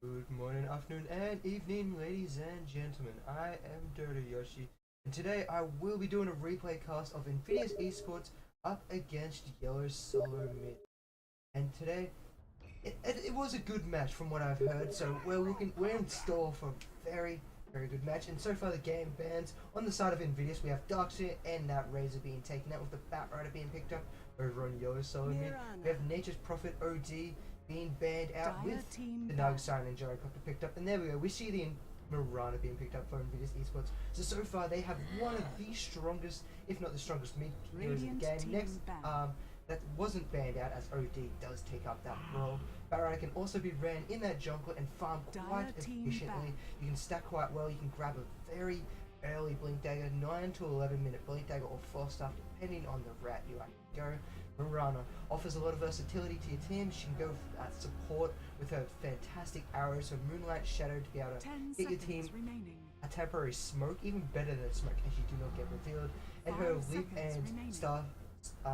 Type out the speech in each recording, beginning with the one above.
Good morning, afternoon, and evening, ladies and gentlemen. I am Dota Yoshi, and today I will be doing a replay cast of Invidious eSports up against Yellow Solo Mid. And today, it was a good match from what I've heard, so we're in store for a very good match. And so far, the game bans on the side of Invidious, we have Darkseer and that Razor being taken out, with the Batrider being picked up over on Yellow Solo Mid. We have Nature's Prophet OD being banned out with the Nagasine and Gyrocopter picked up. And there we go, we see the Mirana being picked up for Invidious eSports. So far they have one of the strongest, if not the strongest mid heroes in the game. Next, that wasn't banned out, as OD does take up that role. Batrider can also be ran in that jungle and farm quite efficiently. You can stack quite well, you can grab a very early Blink Dagger, 9 to 11 minute Blink Dagger or Force Staff depending on the route you like to go. Mirana offers a lot of versatility to your team. She can go at support with her fantastic arrows, her Moonlight Shadow to be able to get your team a temporary smoke, even better than smoke as you do not get revealed. And her Leap and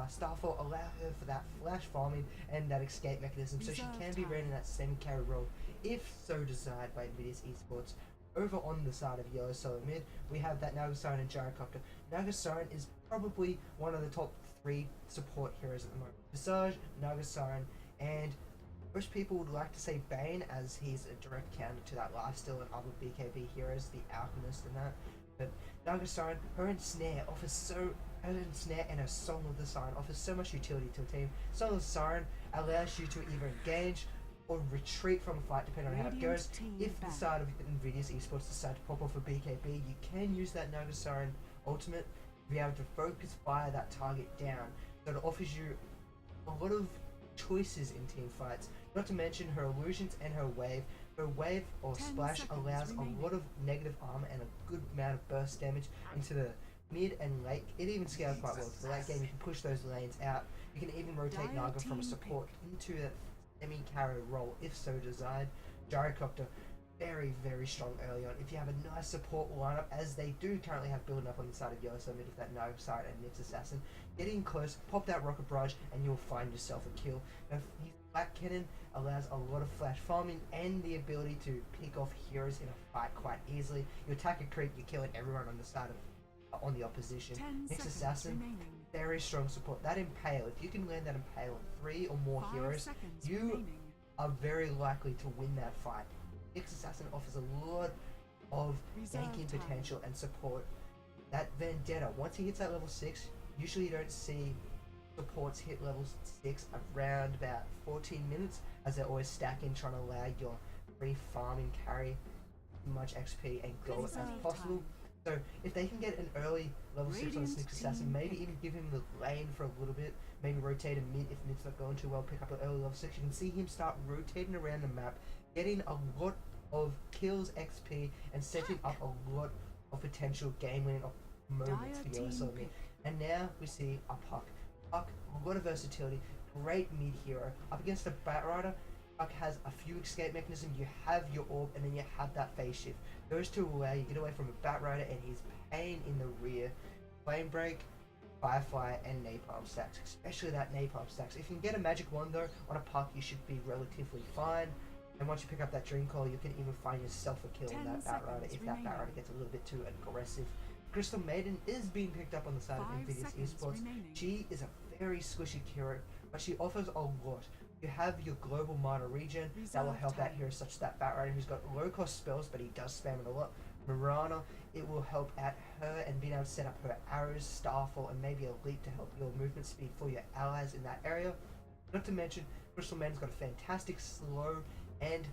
Starfall allow her for that flash farming and that escape mechanism, so she can be ran in that semi-carry role if so desired by Invidious eSports. Over on the side of Yellow Solo Mid, we have that Nagasine and Gyrocopter. Nagasine is probably one of the top 3 support heroes at the moment. Visage, Nagasine, and most people would like to say Bane, as he's a direct counter to that lifesteal and other BKB heroes, the Alchemist and that. But Nagasine, her Ensnare and her Song of the Siren offers so much utility to a team. Song of the Siren allows you to either engage or retreat from a fight depending on how it goes. If the side of Invidious eSports decide to pop off a BKB, you can use that Nagasine ultimate to be able to focus fire that target down. So it offers you a lot of choices in team fights. Not to mention her illusions and her wave. Her wave or splash allows a lot of negative armor and a good amount of burst damage into the mid and late. It even scales quite well. For the late game, you can push those lanes out. You can even rotate Naga from a support into that semi-carry role if so desired. Gyrocopter, very strong early on. If you have a nice support lineup, as they do currently have building up on the side of Yellow Solo Mid with that Nagasine and Nyx Assassin, get in close, pop that Rocket Barrage, and you'll find yourself a kill. Now, his Black Cannon allows a lot of flash farming and the ability to pick off heroes in a fight quite easily. You attack a creep, you're killing everyone on the side of on the opposition. Nyx Assassin, very strong support. That Impale, if you can land that Impale on 3 or more heroes, you are very likely to win that fight. Nyx Assassin offers a lot of ganking potential and support. That Vendetta, once he hits that level 6, usually you don't see supports hit level 6 around about 14 minutes, as they're always stacking, trying to lag your free farming, carry as much XP and gold as possible. So if they can get an early level 6 on this Nyx Assassin, maybe even give him the lane for a little bit, maybe rotate him mid if mid's not going too well, pick up an early level 6, you can see him start rotating around the map, getting a lot of kills, XP, and setting up a lot of potential game winning moments for Yellow Solo Mid. And now we see a Puck. Puck, a lot of versatility, great mid hero. Up against a Batrider, Puck has a few escape mechanisms. You have your orb and then you have that phase shift. Those two allow you to get away from a Batrider and his pain in the rear. Flame Break, Firefly, and Napalm stacks, especially that Napalm stacks. If you can get a magic wand though on a Puck, you should be relatively fine. And once you pick up that Dream Collar, you can even find yourself a kill on that Batrider if that Batrider gets a little bit too aggressive. Crystal Maiden is being picked up on the side of Invidious eSports. She is a very squishy hero, but she offers a lot. You have your global mana regen that will help out heroes such as that Batrider, who's got low cost spells, but he does spam it a lot. Mirana, it will help out her and being able to set up her arrows, Starfall, and maybe a leap to help your movement speed for your allies in that area. Not to mention, Crystal Maiden's got a fantastic slow and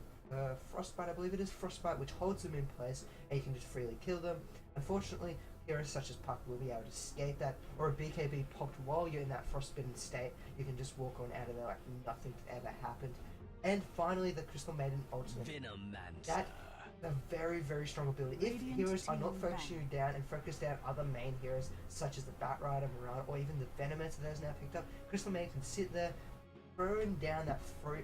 Frostbite, I believe it is, Frostbite, which holds them in place and you can just freely kill them. Unfortunately, heroes such as Puck will be able to escape that, or a BKB popped while you're in that frostbitten state, you can just walk on out of there like nothing ever happened. And finally, the Crystal Maiden ultimate. That's a very strong ability. If heroes are not focusing you down and focus down other main heroes such as the Batrider, Mirana, or even the Venomancer that is now picked up, Crystal Maiden can sit there, throwing down that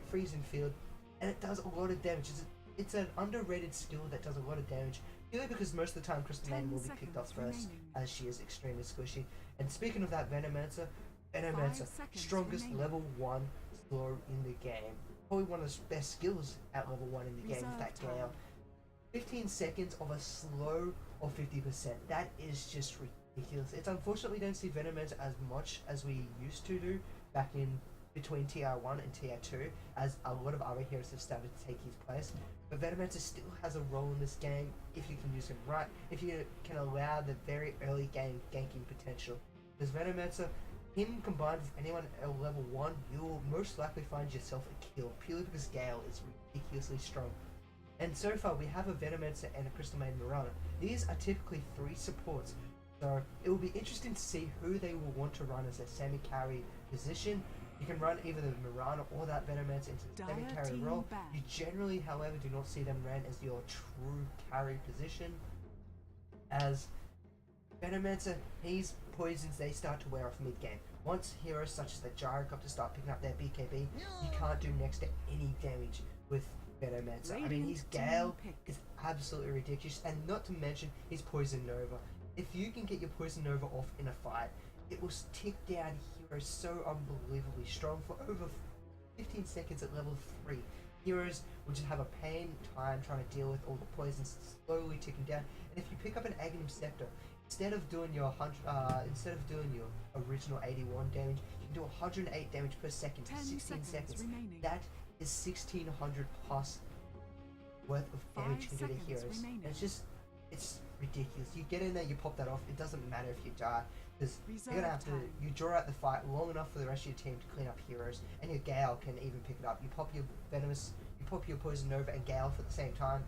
freezing field, and it does a lot of damage. It's an underrated skill that does a lot of damage, purely because most of the time Crystal Maiden will be picked up first, as she is extremely squishy. And speaking of that Venomancer, strongest level 1 slow in the game. probably one of the best skills at level 1 in the game with that Gale. 15 seconds of a slow of 50%. That is just ridiculous. It's unfortunate we don't see Venomancer as much as we used to do back in between TR1 and TR2, as a lot of other heroes have started to take his place. But Venomancer still has a role in this game if you can use him right, if you can allow the very early game ganking potential. Because Venomancer, him combined with anyone at level 1, you'll most likely find yourself a kill, purely because Gale is ridiculously strong. And so far we have a Venomancer and a Crystal Maiden Mirana. These are typically 3 supports, so it will be interesting to see who they will want to run as their semi-carry position. You can run either the Mirana or that Venomancer into the semi-carry role. You generally, however, do not see them ran as your true carry position, as Venomancer, his poisons, they start to wear off mid-game. Once heroes such as the Gyrocopter start picking up their BKB, you can't do next to any damage with Venomancer. I mean, his Gale is absolutely ridiculous, and not to mention his Poison Nova. If you can get your Poison Nova off in a fight, it will tick down heroes so unbelievably strong for over 15 seconds at level 3. Heroes will just have a pain time trying to deal with all the poisons slowly ticking down. And if you pick up an Aghanim Scepter, instead of doing your original 81 damage, you can do 108 damage per second for 16 seconds. That is 1600 plus worth of damage you can do to heroes. And it's ridiculous. You get in there, you pop that off, it doesn't matter if you die, because you're gonna have to, you draw out the fight long enough for the rest of your team to clean up heroes, and your Gale can even pick it up. You pop your Venomous, you pop your Poison Nova and Gale at the same time,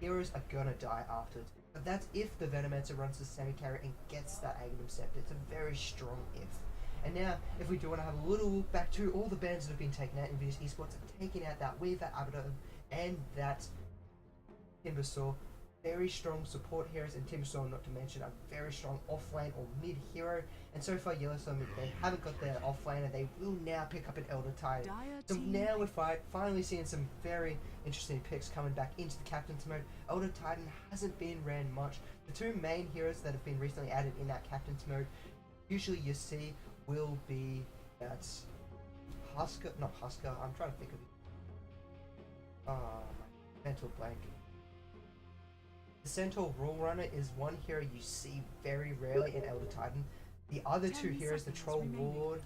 heroes are gonna die afterwards. But that's if the Venomancer runs the semi-carry and gets that Aghanim Scepter. It's a very strong if. And now, if we do want to have a little look back to all the bans that have been taken out in Invidious eSports, and taking out that Weave, that Abaddon, and that Timbersaw. Very strong support heroes, and Timbersaw, not to mention, a very strong offlane or mid hero. And so far, Yellow Summit, they haven't got their offlaner. They will now pick up an Elder Titan. So now we're finally seeing some very interesting picks coming back into the Captain's mode. Elder Titan hasn't been ran much. The 2 main heroes that have been recently added in that Captain's mode, usually you see, will be that's Husker, not Husker. I'm trying to think of it. My mental blank. The Centaur Rule Runner is one hero you see very rarely in Elder Titan. The other 2 heroes, the Troll Warlord,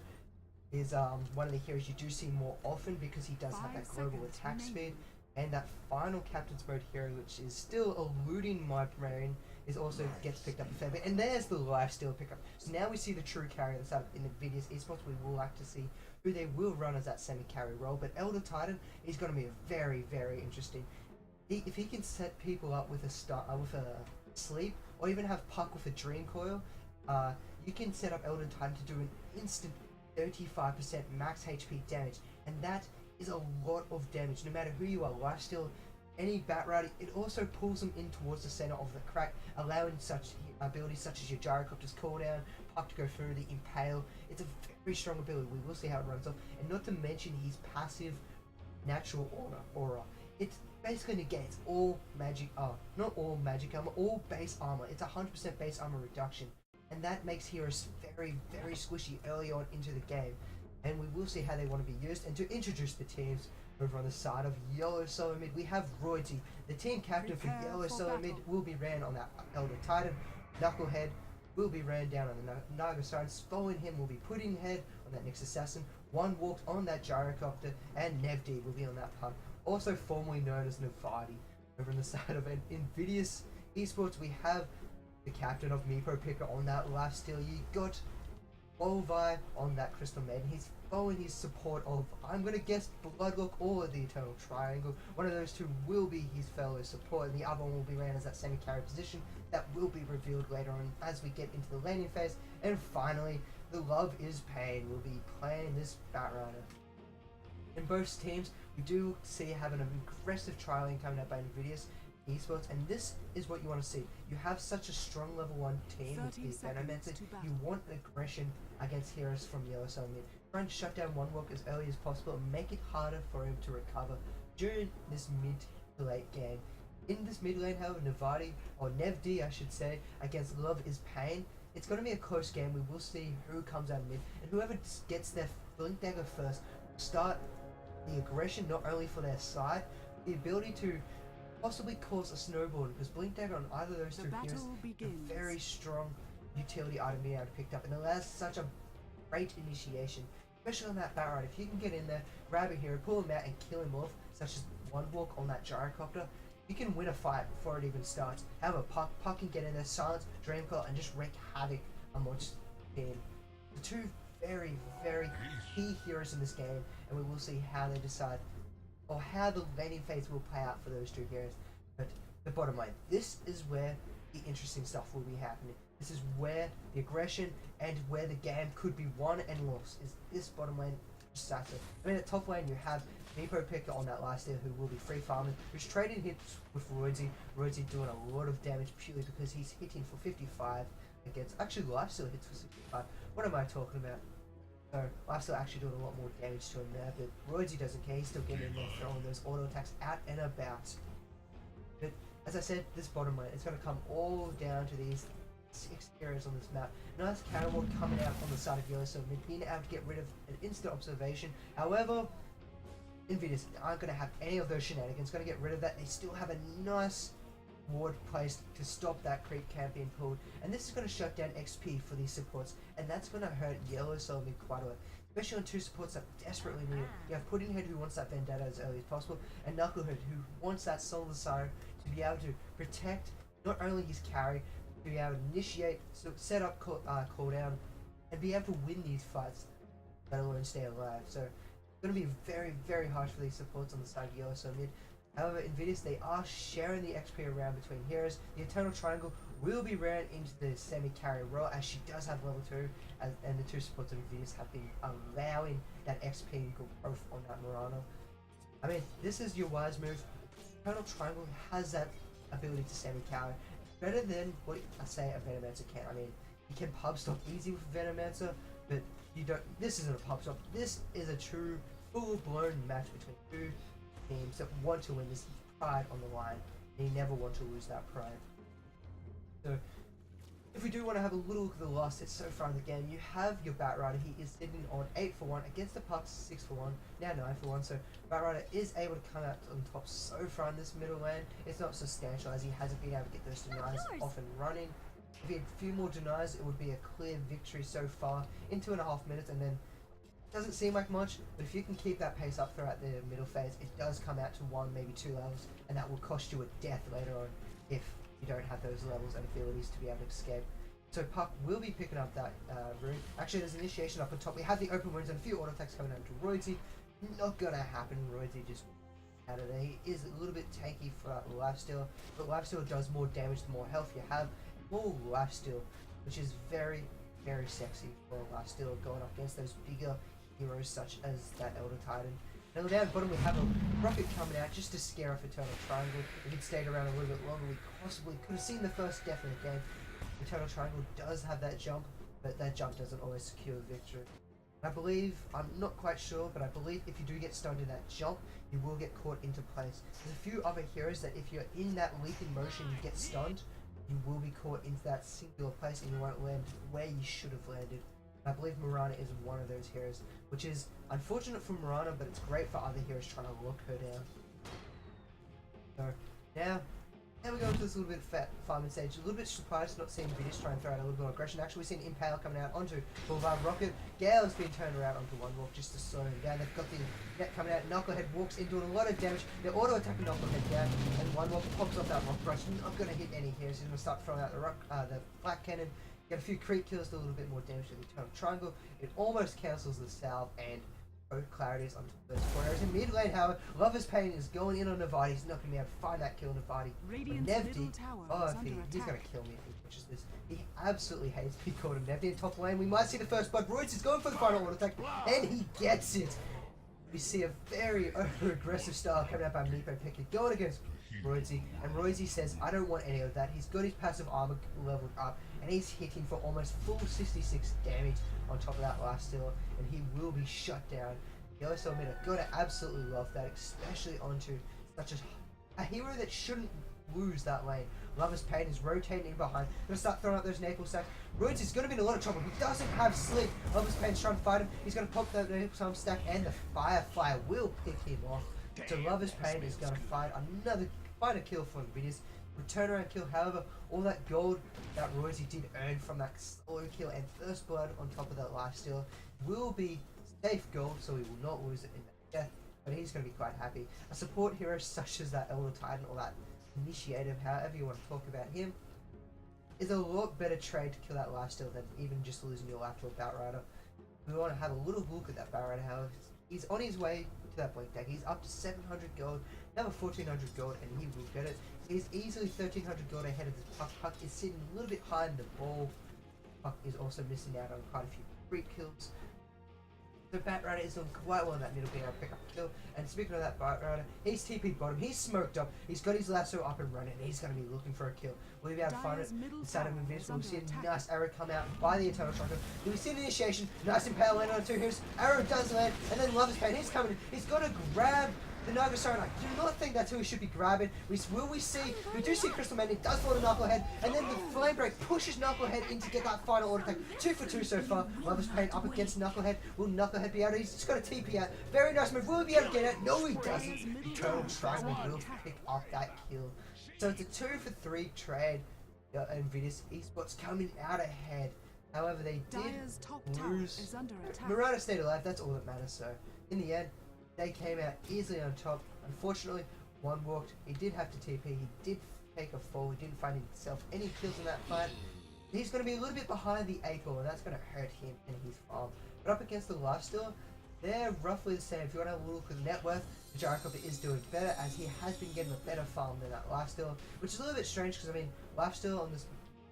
is one of the heroes you do see more often because he does have that global attack speed. And that final Captain's Mode hero, which is still eluding my brain, is also gets picked up a fair bit. And there's the Lifesteal pickup. So now we see the true carrier that's up in Invidious eSports. We will like to see who they will run as that semi-carry role. But Elder Titan is going to be very, very interesting. If he can set people up with a sleep, or even have Puck with a Dream Coil, you can set up Elder Titan to do an instant 35% max HP damage, and that is a lot of damage. No matter who you are, Lifesteal, any Bat Rider, it also pulls them in towards the center of the crack, allowing such abilities such as your Gyrocopter's cooldown, Puck to go through the Impale. It's a very strong ability. We will see how it runs off, and not to mention his passive Natural Aura. It basically negates all magic, not all magic armor, all base armor. It's 100% base armor reduction, and that makes heroes very, very squishy early on into the game. And we will see how they want to be used. And to introduce the teams over on the side of Yellow Solo Mid, we have Royalty. The team captain for Yellow Solo Mid will be ran on that Elder Titan. Knucklehead will be ran down on the Naga side. Following him will be Puddinghead on that next Assassin. One walked on that Gyrocopter, and Nevdeed will be on that Puck, also formerly known as Navadi. Over on the side of Invidious eSports, we have the captain of Meepo Picker on that Lifesteal. You got Volvi on that Crystal Maiden. He's following his support of, I'm going to guess, Bloodlock or the Eternal Triangle. One of those 2 will be his fellow support, and the other one will be ran as that semi-carry position. That will be revealed later on as we get into the laning phase. And finally, the Love is Pain will be playing this Bat Rider. In both teams, we do see having an aggressive trialing coming out by Invidious eSports, and this is what you want to see. You have such a strong level 1 team with the Venomancer. You want aggression against heroes from Yellow Sun Mid. Try and shut down one walk as early as possible and make it harder for him to recover during this mid to late game. In this mid lane, however, Navadi, or Nevd I should say, against Love is Pain, it's going to be a close game. We will see who comes out mid, and whoever gets their Blink Dagger first will start the aggression not only for their side, the ability to possibly cause a snowball, because Blink Dagger on either of those two heroes is a very strong utility item being able to pick up, and allows such a great initiation, especially on that Batride. If you can get in there, grab a hero, pull him out and kill him off, such as one walk on that gyrocopter, you can win a fight before it even starts. However, Puck can get in there, silence Dreamcoil, and just wreak havoc amongst the team. The two very, very key heroes in this game, and we will see how they decide, or how the laning phase will play out for those two heroes. But the bottom line, this is where the interesting stuff will be happening. This is where the aggression and where the game could be won and lost. Is this bottom lane decisive? I mean, at top lane you have Meepo Picker on that last tier, who will be free farming, who's trading hits with Roidsy. Roidsy doing a lot of damage purely because he's hitting for 55 against, actually Lifesteal hits for 65. What am I talking about? So Lifesteal actually doing a lot more damage to him there, but Roidsy doesn't care. He's still getting in there, throwing those auto attacks out and about. But as I said, this bottom lane, it's going to come all down to these 6 areas on this map. Nice counter ward coming out on the side of Yellow, so being able to get rid of an instant observation. However, Invidious aren't going to have any of those shenanigans, going to get rid of that. They still have a nice ward placed to stop that creep camp being pulled, and this is going to shut down XP for these supports, and that's going to hurt Yellow Soul Mid quite a lot, especially on two supports that desperately need it. You have Puddinghead, who wants that Vendetta as early as possible, and Knucklehead, who wants that Soul Desire to be able to protect not only his carry, to be able to initiate, so set up cooldown, and be able to win these fights, let alone stay alive. So it's going to be very, very harsh for these supports on the side of Yellow Soul Mid. However, Invidious, they are sharing the XP around between heroes. The Eternal Triangle will be ran into the semi-carry role, as she does have level 2, and the two supports of Invidious have been allowing that XP growth on that Murano. I mean, this is your wise move. Eternal Triangle has that ability to semi-carry. Better than what I say a Venomancer can. I mean, you can pub stop easy with Venomancer, but you don't. This isn't a pub stop. This is a true, full-blown match between two teams that want to win. This pride on the line. And you never want to lose that pride. So, if we do want to have a little look at the last hit so far in the game, you have your Batrider. He is sitting on 8 for 1 against the Pucks 6 for 1, now 9 for 1. So Batrider is able to come out on top so far in this middle lane. It's not substantial, as he hasn't been able to get those denies off and running. If he had a few more denies, it would be a clear victory so far in 2.5 minutes, and then doesn't seem like much, but if you can keep that pace up throughout the middle phase, it does come out to 1, maybe 2 levels, and that will cost you a death later on if you don't have those levels and abilities to be able to escape. So Puck will be picking up that rune. Actually, there's initiation up on top. We have the open wounds and a few auto attacks coming out to Roidsy. Not gonna happen. Roidsy just out of there. He is a little bit tanky for Lifesteal, but Lifesteal does more damage the more health you have. More Lifesteal, which is very, very sexy for Lifesteal going up against those bigger heroes such as that Elder Titan. Now down bottom we have a rocket coming out just to scare off Eternal Triangle. If he'd stayed around a little bit longer, we possibly could have seen the first death in the game. Eternal Triangle does have that jump, but that jump doesn't always secure victory. I believe, I'm not quite sure, but I believe if you do get stunned in that jump, you will get caught into place. There's a few other heroes that if you're in that leaping motion, you get stunned, you will be caught into that singular place and you won't land where you should have landed. I believe Mirana is one of those heroes, which is unfortunate for Mirana, but it's great for other heroes trying to lock her down. So, now we go into this little bit of farming stage. A little bit surprised not seeing Invidious try and throw out a little bit of aggression. Actually, we've seen Impale coming out onto Boulevard Rocket. Gale's been turned around onto one walk just to slow him down. They've got the net coming out. Knucklehead walks in doing a lot of damage. They're auto-attacking Knucklehead down, and one walk pops off that rock rush. Not going to hit any here, so he's going to start throwing out the flak cannon. Get a few creep kills, do a little bit more damage to the Eternal Triangle. It almost cancels the salve, and both clarities on those 4 areas. In mid lane, however, Lover's Pain is going in on Navati. He's not going to be able to find that kill Navati. Nevdi, he's going to kill me if he catches this. He absolutely hates being called a Nevdi in top lane. We might see the first blood. Royce is going for the final auto attack, and he gets it. We see a very over-aggressive style coming out by Meepo Picker going against Roidsy, and Roidsy says, I don't want any of that. He's got his passive armor leveled up, and he's hitting for almost full 66 damage on top of that last steal, and he will be shut down. Yellow Soul Mid are gonna absolutely love that, especially onto such a hero that shouldn't lose that lane. Lover's Pain is rotating in behind. Gonna start throwing up those Naples stacks. Rhodes is gonna be in a lot of trouble. He doesn't have sleep. Lover's Pain's trying to fight him. He's gonna pop that Naples Time stack, and the Firefly will pick him off. So Lover's Pain is gonna find a kill for Invidious. Return around kill, however, all that gold that Royce did earn from that solo kill and first blood on top of that lifesteal will be safe gold, so he will not lose it in that death, but he's going to be quite happy. A support hero such as that Elder Titan or that Initiative, however you want to talk about him, is a lot better trade to kill that lifesteal than even just losing your life to a Batrider. We want to have a little look at that Batrider, however. He's on his way to that blink deck. He's up to 700 gold, another 1400 gold, and he will get it. He's easily 1300 gold ahead of the Puck. Puck is sitting a little bit high in the ball. Puck is also missing out on quite a few creep kills. The Batrider is doing quite well in that middle, being able to pick up a kill. And speaking of that Batrider, he's TP'd bottom, he's smoked up, he's got his lasso up and running, and he's going to be looking for a kill. Will he be able to find it inside of Invidious? We'll see a nice arrow come out by the Eternal Striker. Do we see the initiation? Nice impale land on 2 heroes. Arrow does land, and then Lover's Pain, he's coming in. He's got to grab the Nagasari. I do not think that's who we should be grabbing. We do see Crystal Man, it does fall to Knucklehead, and then the Flame Break pushes Knucklehead in to get that final auto attack. 2 for 2 so far. Lover's Pain up against Knucklehead. Will Knucklehead be able to? He's just got a TP out. Very nice move. Will he be able to get it? No, he doesn't. Eternal Triangle will pick up that kill. So it's a 2 for 3 trade. Invidious eSports coming out ahead. However, they did lose. Marauder stayed alive. That's all that matters. So in the end, they came out easily on top. Unfortunately, one walked. He did have to TP. He did take a fall. He didn't find himself any kills in that fight. He's going to be a little bit behind the 8 ball, and that's going to hurt him and his farm. But up against the lifesteal, they're roughly the same. If you want to have a look at net worth, the Gyrocopter is doing better, as he has been getting a better farm than that lifesteal, which is a little bit strange because, I mean, lifesteal on this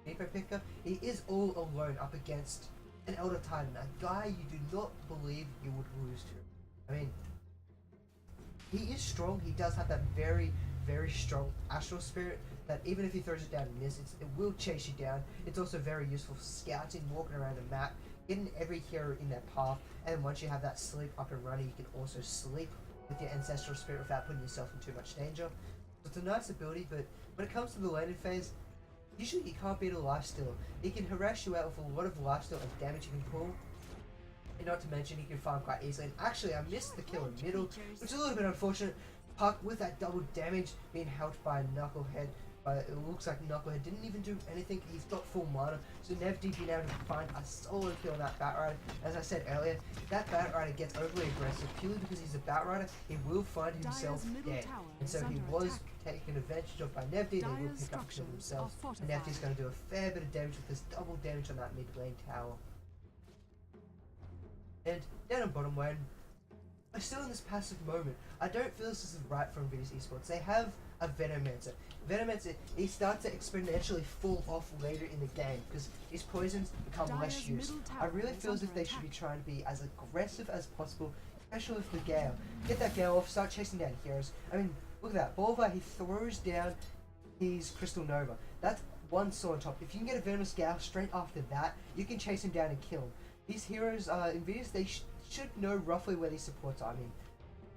Depot picker, he is all alone up against an Elder Titan, a guy you do not believe you would lose to. I mean, he is strong. He does have that very, very strong astral spirit that even if he throws it down and misses, it will chase you down. It's also very useful for scouting, walking around the map, getting every hero in their path, and once you have that sleep up and running, you can also sleep with your ancestral spirit without putting yourself in too much danger. So it's a nice ability, but when it comes to the landing phase, usually he can't beat a lifesteal. He can harass you out with a lot of lifesteal and damage you can pull. And not to mention, he can farm quite easily. And actually, I missed the kill in middle, which is a little bit unfortunate. Puck with that double damage being helped by Knucklehead. But it looks like Knucklehead didn't even do anything. He's got full mana. So Nev D being able to find a solo kill on that Batrider. As I said earlier, if that Batrider gets overly aggressive purely because he's a Batrider, he will find himself dead. And so he was taken advantage of by Nev D. They will pick up kill themselves. And Nev D's going to do a fair bit of damage with this double damage on that mid lane tower. And down on bottom lane, I'm still in this passive moment. I don't feel this is right for Invidious eSports. They have a Venomancer. Venomancer, he starts to exponentially fall off later in the game because his poisons become less used. I really feel as if they should be trying to be as aggressive as possible, especially with the Gale. Get that Gale off, start chasing down heroes. I mean, look at that. Bolvar, he throws down his Crystal Nova. That's one saw on top. If you can get a Venomous Gale straight after that, you can chase him down and kill him. These heroes, Invidious, they should know roughly where these supports are. I mean,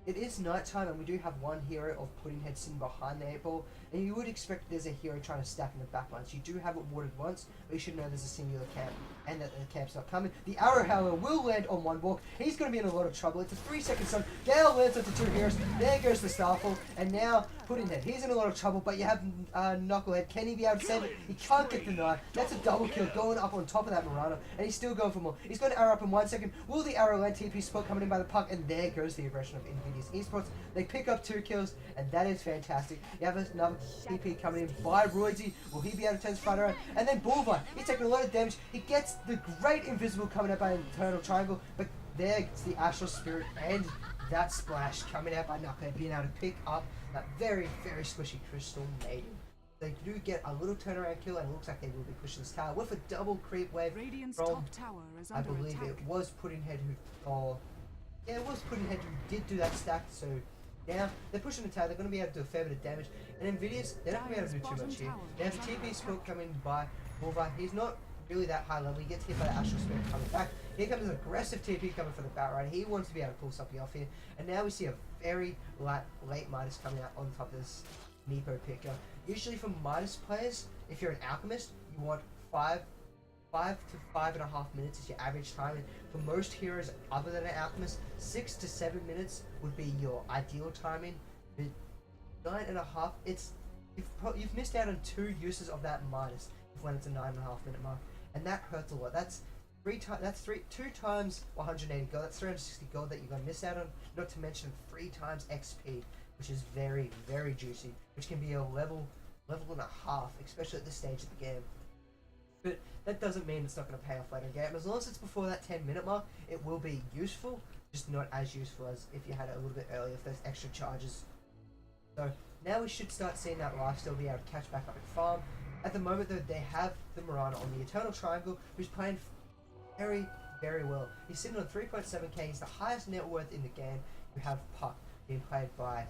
it is nighttime and we do have one hero of Pudding Head sitting behind the 8 ball, and you would expect there's a hero trying to stack in the back lines. You do have it warded once, but you should know there's a singular camp and that the camp's not coming. The arrow, however, will land on one walk. He's going to be in a lot of trouble. It's a 3-second stun. Gale lands onto 2 heroes. There goes the Starfall, and now Pudding Head. He's in a lot of trouble, but you have Knucklehead. Can he be able to save it? He can't get the knife. That's a double kill going up on top of that Marana, and he's still going for more. He's going to arrow up in 1 second. Will the arrow land? TP spot coming in by the Puck, and there goes the aggression of Invidious eSports. They pick up 2 kills, and that is fantastic. You have another TP coming in by Roydsy. Will he be able to turn his fight around? And then Bullvine. He's taking a lot of damage. He gets the great invisible coming out by an Eternal Triangle, but there's the Astral Spirit and that splash coming out by Knucklehead, being able to pick up that very, very squishy Crystal Maiden. They do get a little turnaround kill, and it looks like they will be pushing this tower with a double creep wave from, I believe it was Pudding Head it was Pudding Head who did do that stack, so now they're pushing the tower. They're going to be able to do a fair bit of damage, and Invidious, they're not going to be able to do too much here. They have a TP spot coming by Wolverine. He's not really that high level. He gets hit by the Astral Spirit coming back. Here comes an aggressive TP coming for the Batrider. He wants to be able to pull something off here, and now we see a very late Midas coming out on top of this Meepo picker. Usually for minus players, if you're an alchemist, you want 5 to 5.5 minutes is your average time, and for most heroes other than an alchemist, 6 to 7 minutes would be your ideal timing. But 9.5, you've missed out on 2 uses of that minus when it's a 9.5 minute mark, and that hurts a lot. That's 2 times 180 gold. That's 360 gold that you're gonna miss out on. Not to mention 3 times XP, which is very, very juicy, which can be a level and a half, especially at this stage of the game. But that doesn't mean it's not going to pay off later in the game. As long as it's before that 10-minute mark, it will be useful, just not as useful as if you had it a little bit earlier with those extra charges. So now we should start seeing that lifesteal be able to catch back up and farm. At the moment though, they have the Mirana on the Eternal Triangle, who's playing very, very well. He's sitting on 3.7k, he's the highest net worth in the game. You have Puck being played by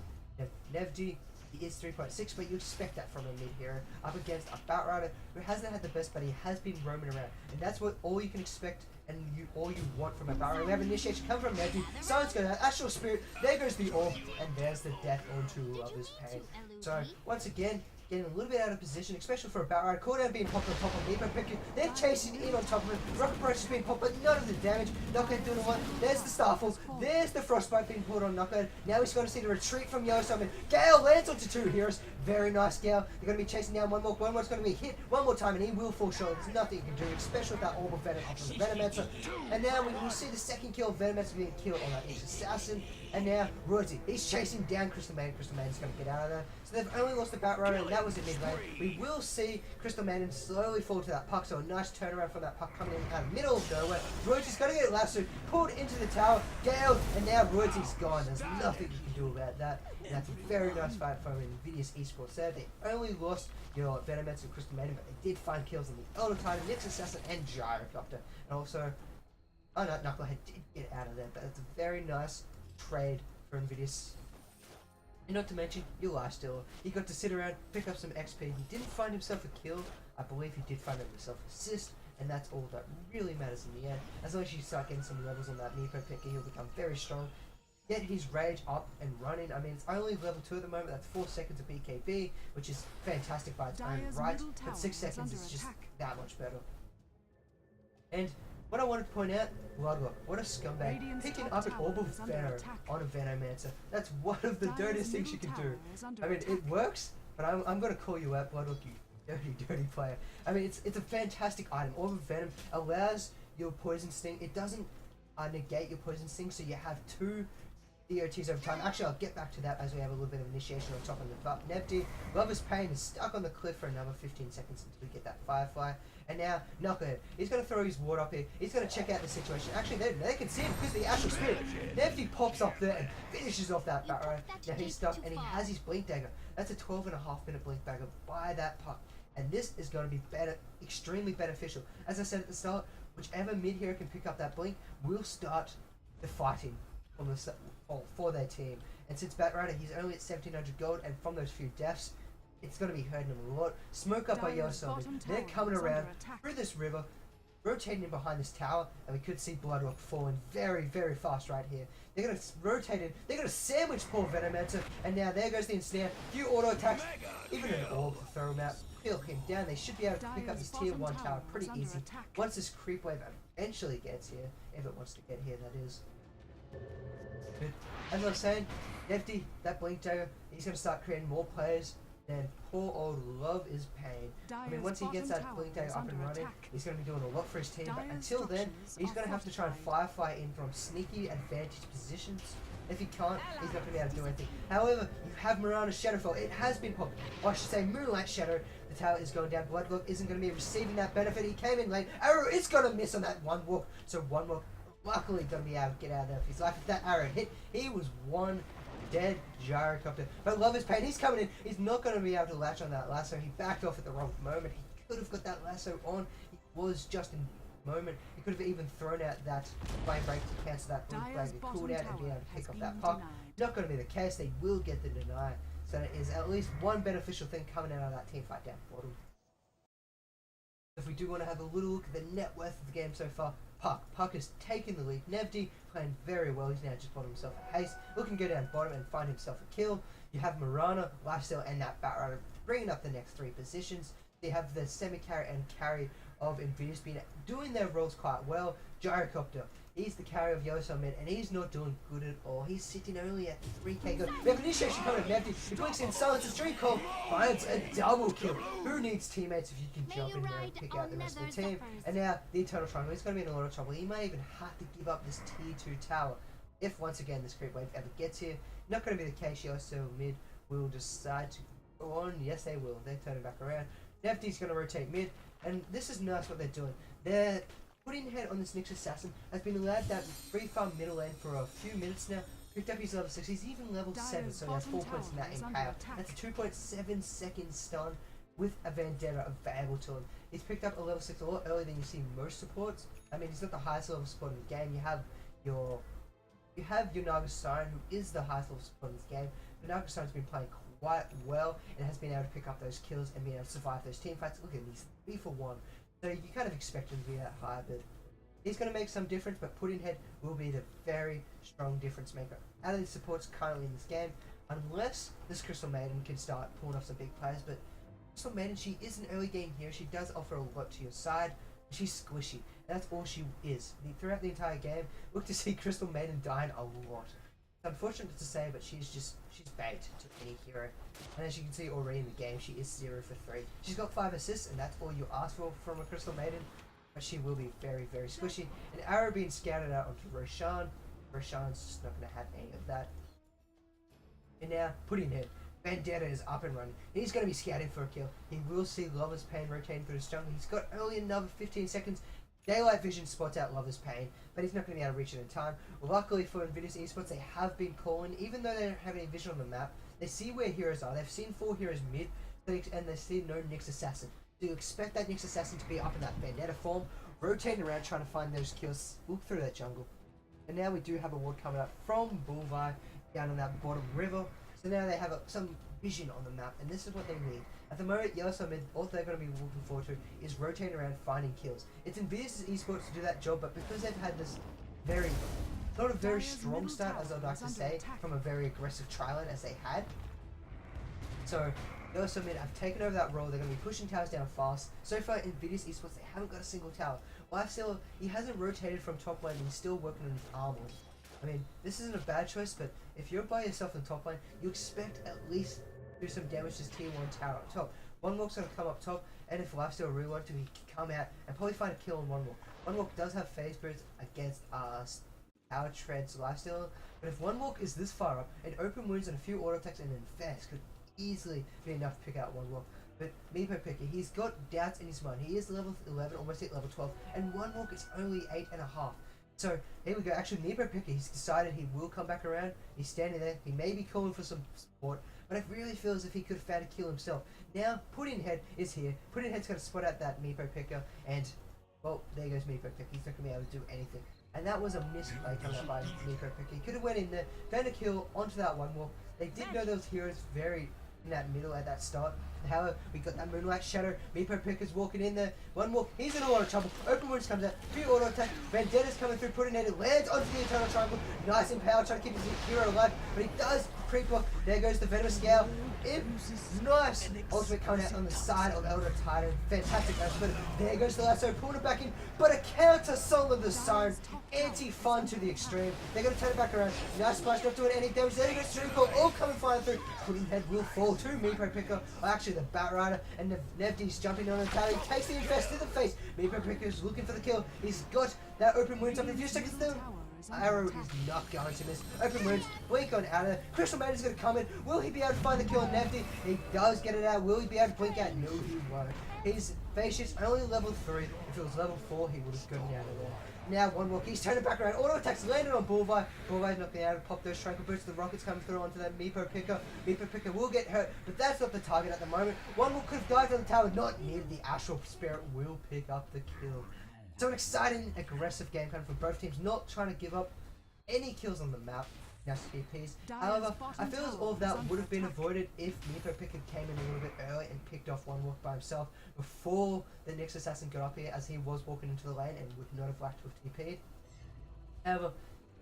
Nevdi. He is 3.6, but you expect that from a mid-hero up against a Batrider who hasn't had the best, but he has been roaming around, and that's what all you can expect and all you want from a Batrider. We have initiation come from Nevdi. Silence goes out, Astral Spirit. There goes the orb, and there's the death onto Lover's Pain. So once again, getting a little bit out of position, especially for a Batrider. Cooldown being popped on top of Meepo Picker. They're chasing in on top of him. Rocket Approach is being popped, but none of the damage. Knockout doing one. There's the Starfall. There's the Frostbite being pulled on Knockout. Now he's going to see the retreat from Yoshi. Gale lands onto 2 heroes. Very nice, Gale. You're going to be chasing down one more. One more's going to be hit one more time, and he will fall short. There's nothing you can do, especially with that Orb of Venom off of the Venomancer. And now we will see the second kill of Venomancer being killed on that East Assassin. And now Royalty, he's chasing down Crystal Maiden. Crystal Maiden's going to get out of there. So they've only lost the Batrider, and that was in mid lane. We will see Crystal Maiden slowly fall to that Puck, so a nice turnaround from that Puck coming in out of the middle of nowhere. Royalty's going to get lassoed, pulled into the tower, Gale, and now Royalty's gone. There's nothing you can do about that. And that's a very nice fight from Invidious eSports there. They only lost your Venomancer and Crystal Maiden, but they did find kills on the Elder Titan, Nyx Assassin, and Gyrocopter. And also, oh no, Knucklehead did get out of there, but it's a very nice trade for Invidious. And not to mention, your lifesteal. He got to sit around, pick up some XP. He didn't find himself a kill. I believe he did find himself an assist, and that's all that really matters in the end. As long as you start getting some levels on that Meepo Picker, he'll become very strong. Get his rage up and running. I mean, it's only level 2 at the moment. That's 4 seconds of BKB, which is fantastic by its own right. But 6 seconds is just that much better. And what I wanted to point out, Bloodlock, what a scumbag, picking up an Orb of Venom on a Venomancer. That's one of the dirtiest things you can do. I mean, it works, but I'm going to call you out, Bloodlock, you dirty player. I mean, it's a fantastic item. Orb of Venom allows your Poison Sting. It doesn't negate your Poison Sting, so you have 2 EOTs over time. Actually, I'll get back to that as we have a little bit of initiation on top of the Nevdi. Lover's Pain is stuck on the cliff for another 15 seconds until we get that Firefly. And now, Knucklehead, he's going to throw his ward up here. He's going to check out the situation. Actually, they can see him because of the Astral Spirit. Nevdi pops up there and finishes off that Batrider. Now he's stuck and he has his Blink Dagger. That's a 12.5 minute Blink Dagger by that Puck. And this is going to be extremely beneficial. As I said at the start, whichever mid-hero can pick up that Blink will start the fighting for their team. And since Batrider, he's only at 1700 gold, and from those few deaths, it's going to be hurting him a lot. Smoke up by Yoshi. They're coming around through this river, rotating in behind this tower, and we could see Bloodrock falling very, very fast right here. They're going to rotate in. They're going to sandwich poor Venomancer, and now there goes the ensnare. Few auto attacks, even an orb to throw him out, kill him down. They should be able to pick up this tier 1 tower pretty easy once this creep wave eventually gets here, if it wants to get here, that is. But as I was saying, Nevdi, that Blink Dagger, he's going to start creating more players. Then poor old Love is Pain. I mean, once he gets that Blink Dagger up and running, he's going to be doing a lot for his team. But until then, he's going to have to try and Firefly in from sneaky advantage positions. If he can't, he's not going to be able to do anything. However, you have Mirana's Shadowfall. It has been popped. Or I should say Moonlight Shadow. The tower is going down. Bloodlock isn't going to be receiving that benefit. He came in late. Arrow is going to miss on that one walk. So one walk, luckily going to be able to get out of there for his life. If that arrow hit, he was one dead Gyrocopter. But Love is Pain, he's coming in. He's not going to be able to latch on that lasso. He backed off at the wrong moment. He could have got that lasso on. He was just in moment. He could have even thrown out that flame break to cancel that blink blade cooldown and be able to pick up that puck. Not going to be the case. They will get the deny. So there is at least one beneficial thing coming out of that team fight down bottom. If we do want to have a little look at the net worth of the game so far, Puck is taking the lead. Nevdi playing very well. He's now just bought himself a haste. Looking to go down bottom and find himself a kill. You have Marana, Lifesteal, and that Batrider bringing up the next 3 positions. They have the semi-carry and carry of Invidious doing their roles quite well. Gyrocopter, he's the carry of Yoshi mid, and he's not doing good at all. He's sitting only at 3k good. We have initiation coming at Nefty. He blinks in, silences Dream Call, finds a double kill. Who needs teammates if you can jump in there and pick out the rest of the team? And now the Eternal Triangle, he's going to be in a lot of trouble. He may even have to give up this tier 2 tower if once again this creep wave ever gets here. Not going to be the case. Yoshi mid will decide to go on. Yes, they will. They're turning back around. Nefty's going to rotate mid, and this is nice what they're doing. They're putting head on this Nyx Assassin, has been allowed that free farm middle lane for a few minutes now. Picked up his level 6, he's even level 7, so he has 4 points in that Impale. That's a 2.7 second stun with a Vendetta available to him. He's picked up a level 6 a lot earlier than you see most supports. I mean, he's not the highest level support in the game. You have your Naga Siren, who is the highest level support in this game. The Naga Siren's been playing quite well and has been able to pick up those kills and be able to survive those team fights. Look at these 3 for 1. So you kind of expect him to be that high, but he's going to make some difference. But Pudding Head will be the very strong difference maker out of the supports currently in this game, unless this Crystal Maiden can start pulling off some big players. But Crystal Maiden, she is an early game hero. She does offer a lot to your side. She's squishy, and that's all she is. Throughout the entire game, look to see Crystal Maiden dying a lot. It's unfortunate to say, but she's bait to any hero. And as you can see already in the game, she is 0 for 3. She's got 5 assists, and that's all you ask for from a Crystal Maiden. But she will be very, very squishy. An arrow being scouted out onto Roshan. Roshan's just not going to have any of that. And now, Pudding Head. Vendetta is up and running. He's going to be scouting for a kill. He will see Lover's Pain rotating through his jungle. He's got only another 15 seconds. Daylight Vision spots out Lover's Pain, but he's not going to be able to reach it in time. Luckily for Invidious eSports, they have been calling, even though they don't have any vision on the map, they see where heroes are. They've seen 4 heroes mid, and they see no Nyx Assassin. So you expect that Nyx Assassin to be up in that Vendetta form, rotating around trying to find those kills, look through that jungle. And now we do have a ward coming up from Bulvi down on that bottom river. So now they have some vision on the map, and this is what they need. At the moment, Yoshi mid, all they're going to be looking forward to is rotating around finding kills. It's Invidious eSports to do that job, but because they've had this not a very strong start, as I'd like to say, from a very aggressive trial as they had. So Yoshi mid have taken over that role. They're going to be pushing towers down fast. So far, Invidious eSports, they haven't got a single tower. Lifesteal, he hasn't rotated from top lane, and he's still working on his armor. I mean, this isn't a bad choice, but if you're by yourself in top lane, you expect at least do some damage to this tier 1 tower up top. One Walk's going to come up top, and if Lifesteal really wanted to, he can come out and probably find a kill on One Walk. One Walk does have phase boots against Tower Tread's Lifesteal, but if One Walk is this far up, and open wounds and a few auto attacks and infest could easily be enough to pick out One Walk. But Meepo Picker, he's got doubts in his mind. He is level 11, almost at level 12, and One Walk is only 8.5. So here we go. Actually, Meepo Picker, he's decided he will come back around. He's standing there. He may be calling for some support, but I really feel as if he could have found a kill himself. Now, Pudding Head is here. Pudding Head's going to spot out that Meepo Picker, and, well, there goes Meepo Picker. He's not going to be able to do anything. And that was a misplay coming out by Meepo Picker. He could have went in there, found a kill onto that One Walk. They did know those heroes very in that middle at that start. However, we got that Moonlight Shadow. Meepo Picker's walking in there. One Walk, he's in a lot of trouble. Open Wounds comes out. Few auto attack. Vendetta's coming through. Pudding Head, it lands onto the Eternal Triangle. Nice Impale, trying to keep his hero alive. But he does creep block. There goes the Venomous Scale. Nice ultimate coming out on the side of Elder Titan. Fantastic but there goes the lasso, pulling it back in. But a counter Song of the Siren. Anti-fun to the extreme. They're going to turn it back around. Nice splash, not doing any damage. There goes Dream Call, all coming flying through. Pudding Head will fall to Meepo Picker. Actually, the Batrider and Nevdy's jumping on the tower. He takes the infest to the face. Meepo Picker's looking for the kill. He's got that open wounds up in a few seconds though. Arrow is not going to miss. Open wounds, blink on out of there. Crystal Maiden's going to come in. Will he be able to find the kill on Nefty? He does get it out. Will he be able to blink out? No, he won't. His face shit's only level 3. If it was level 4, he would have gotten out of there. Now One Walk, he's turning back around. Auto attacks landed on Bulvi. Bulvi's not being able to pop those Tranquil Boots. The rockets coming through onto that Meepo Picker. Meepo Picker will get hurt, but that's not the target at the moment. One Walk could have dived on the tower, not near the Astral Spirit will pick up the kill. So an exciting, aggressive game coming from both teams, not trying to give up any kills on the map. Now TPs. However, I feel as all of that would have been avoided if Meepo Picker came in a little bit early and picked off One Walk by himself before the Nyx Assassin got up here, as he was walking into the lane and would not have lacked with TP. However,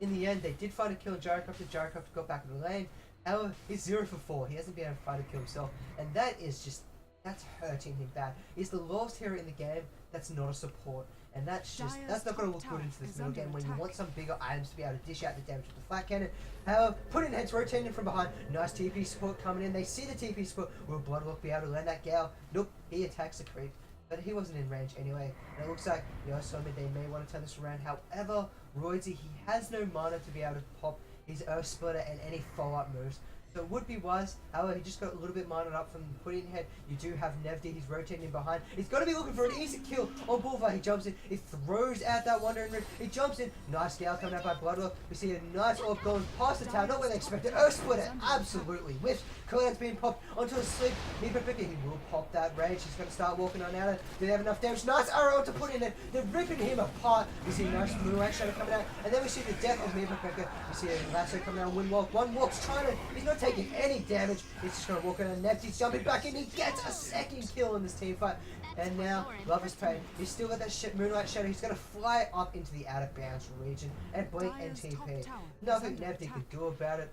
in the end, they did find a kill on Gyrocopter. Gyrocopter got back in the lane, However, he's 0 for 4. He hasn't been able to find a kill himself, and that's hurting him bad. He's the lowest hero in the game that's not a support, and that's not going to look good into this middle game when you want some bigger items to be able to dish out the damage with the flat cannon. However, putting heads rotating from behind, nice TP support coming in. They see the TP support. Will Bloodlock be able to land that Gale? Nope, he attacks the creep, but he wasn't in range anyway. And it looks like Yoshi, they may want to turn this around. However, Roydsy, he has no mana to be able to pop his Earth Splitter and any follow-up moves. So it would be wise. However, he just got a little bit mined up from putting head. You do have Nevdi. He's rotating behind. He's got to be looking for an easy kill on Boulevard. He jumps in. He throws out that Wandering Ring. He jumps in. Nice Gale coming out by Bloodlock. We see a nice orb going past the tower. Not where they expected. Earth Splitter absolutely whiffs. Cooldown's being popped onto a sleep. He will pop that rage. He's going to start walking on out of it. Do they have enough damage? Nice arrow to put in it. They're ripping him apart. We see a nice Moonlight Shadow coming out. And then we see the death of Meeperpicker. We see a lasso coming out. Windwalk. One walks trying to. He's not taking any damage. He's just going to walk in and Nebsy's jumping back in. He gets a second kill in this team fight. And now, Lover's Pain. He's still got that Moonlight Shadow. He's going to fly up into the outer bounds region and blink and TP. Nothing Nebsy could do about it.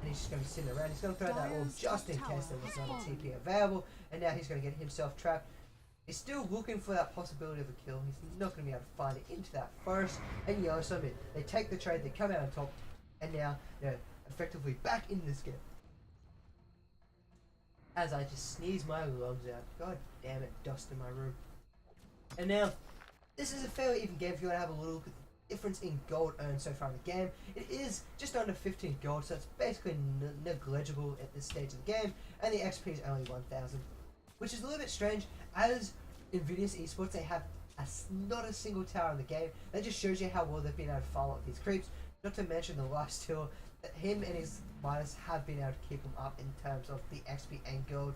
And he's just going to be sitting around. He's going to throw that orb just in case there was not a TP available. And now he's going to get himself trapped. He's still looking for that possibility of a kill. He's not going to be able to find it into that forest. And Yellow Summit. They take the trade. They come out on top. And now they're effectively back in this game. As I just sneeze my lungs out. God damn it, dust in my room. And now, this is a fairly even game if you want to have a little look at the difference in gold earned so far in the game. It is just under 15 gold, so it's basically negligible at this stage of the game. And the XP is only 1,000. Which is a little bit strange, as Invidious eSports, they have not a single tower in the game. That just shows you how well they've been able to follow up these creeps. Not to mention the lifesteal that him and his miners have been able to keep him up in terms of the XP and gold.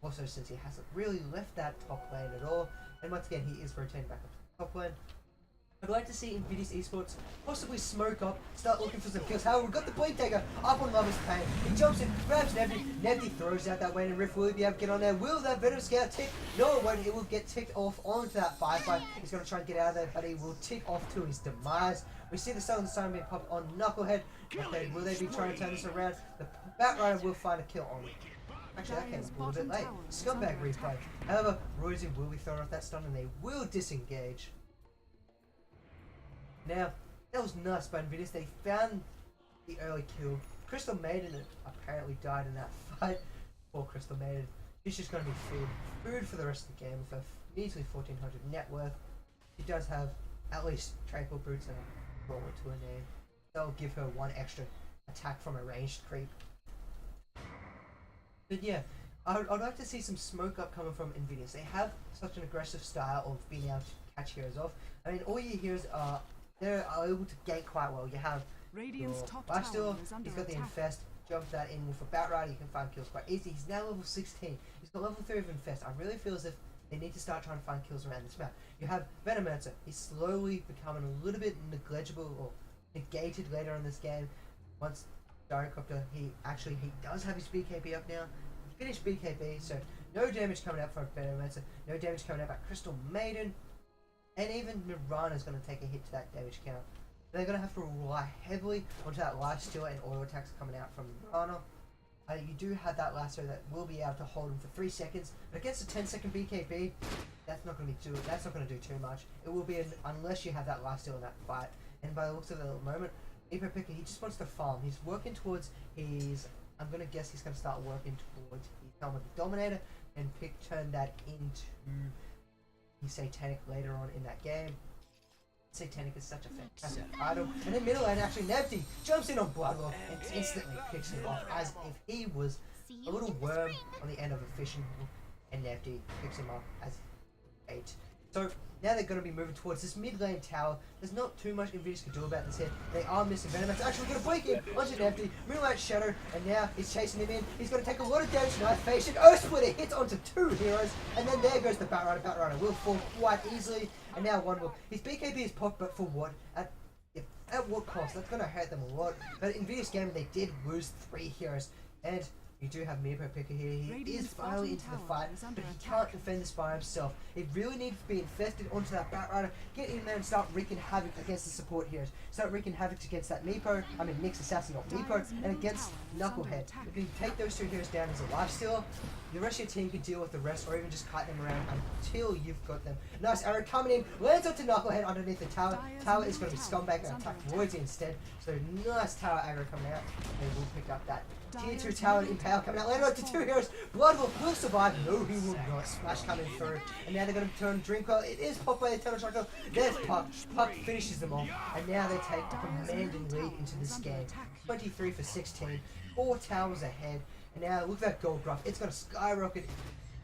Also, since he hasn't really left that top lane at all, and once again he is rotating back up to the top lane. I'd like to see Invidious eSports possibly smoke up, start looking for some kills. However, we've got the Blink Taker up on Lover's Pain. He jumps in, grabs Nebdi. Nebdi throws out that Wayne and Rift. Will he be able to get on there? Will that Venom Scout tick? No, it won't. It will get ticked off onto that firefight. He's going to try and get out of there, but he will tick off to his demise. We see the Southern Sun being popped on Knucklehead. Okay, will they be trying to turn this around? The Batrider will find a kill on it. Actually, that came a little bit late. Scumbag replay. However, Roydsy will be thrown off that stun and they will disengage. Now, that was nice by Invidious. They found the early kill. Crystal Maiden apparently died in that fight. Poor Crystal Maiden. She's just going to be food for the rest of the game with a measly 1,400 net worth. She does have at least Tranquil Boots and a roller to her name. That'll give her one extra attack from a ranged creep. But yeah, I'd like to see some smoke up coming from Invidious. They have such an aggressive style of being able to catch heroes off. I mean, all your heroes are able to gank quite well. You have your Lifesteal, he's got the Infest, jump that in with a Batrider, you can find kills quite easy. He's now level 16. He's got level 3 of Infest. I really feel as if they need to start trying to find kills around this map. You have Venomancer. He's slowly becoming a little bit negligible or negated later in this game. Once Gyrocopter, he does have his BKB up now. He finished BKB, so no damage coming out from Venomancer, no damage coming out by Crystal Maiden. And even Mirana's going to take a hit to that damage count. They're going to have to rely heavily onto that lifesteal and auto attacks coming out from Mirana. You do have that lasso that will be able to hold him for 3 seconds, but against a 10-second BKB, that's not going to do too much. It will be unless you have that lifesteal in that fight. And by the looks of it at the moment, Epopica, he just wants to farm. He's working towards his. I'm going to guess he's going to start working towards his Helmet of Dominator and turn that into his Satanic later on in that game. Satanic is such a fantastic item. And in middle lane, actually, Nebdi jumps in on Bloodlock and instantly picks him off as if he was a little worm on the end of a fishing hook. And Nebdi picks him up as bait. So now they're going to be moving towards this mid lane tower. There's not too much Invidious can do about this here. They are missing Venom. It's actually going to break in onto Nebdi. Moonlight Shadow, and now he's chasing him in. He's going to take a lot of damage. Knife Patient. Earth Splitter hits onto 2 heroes. And then there goes the Batrider. Batrider will fall quite easily. And now one will. His BKB is popped, but for what? At what cost? That's going to hurt them a lot. But in Invidious game, they did lose 3 heroes. And You do have Meepo Picker here. He is finally into the fight, but he can't defend this by himself. It really needs to be infested onto that Batrider, get in there and start wreaking havoc against the support heroes. Start wreaking havoc against that Nick's assassin, not Meepo, and against Knucklehead. If you take those two heroes down as a lifestealer, the rest of your team can deal with the rest, or even just kite them around until you've got them. Nice arrow coming in, lands onto Knucklehead underneath the tower. Tower is going to be scumbag and attack Roydsy instead. So nice tower aggro coming out. They will pick up that tier 2 tower impale coming out. Land onto two heroes. Bloodwolf will survive. No, he will not. Splash coming through. And now they're going to turn Drinkwell. It is popped by the Eternal Strike. There's Puck. Puck finishes them off. And now they take a commanding lead into this game. 23 for 16. 4 towers ahead. And now look at that gold graph. It's going to skyrocket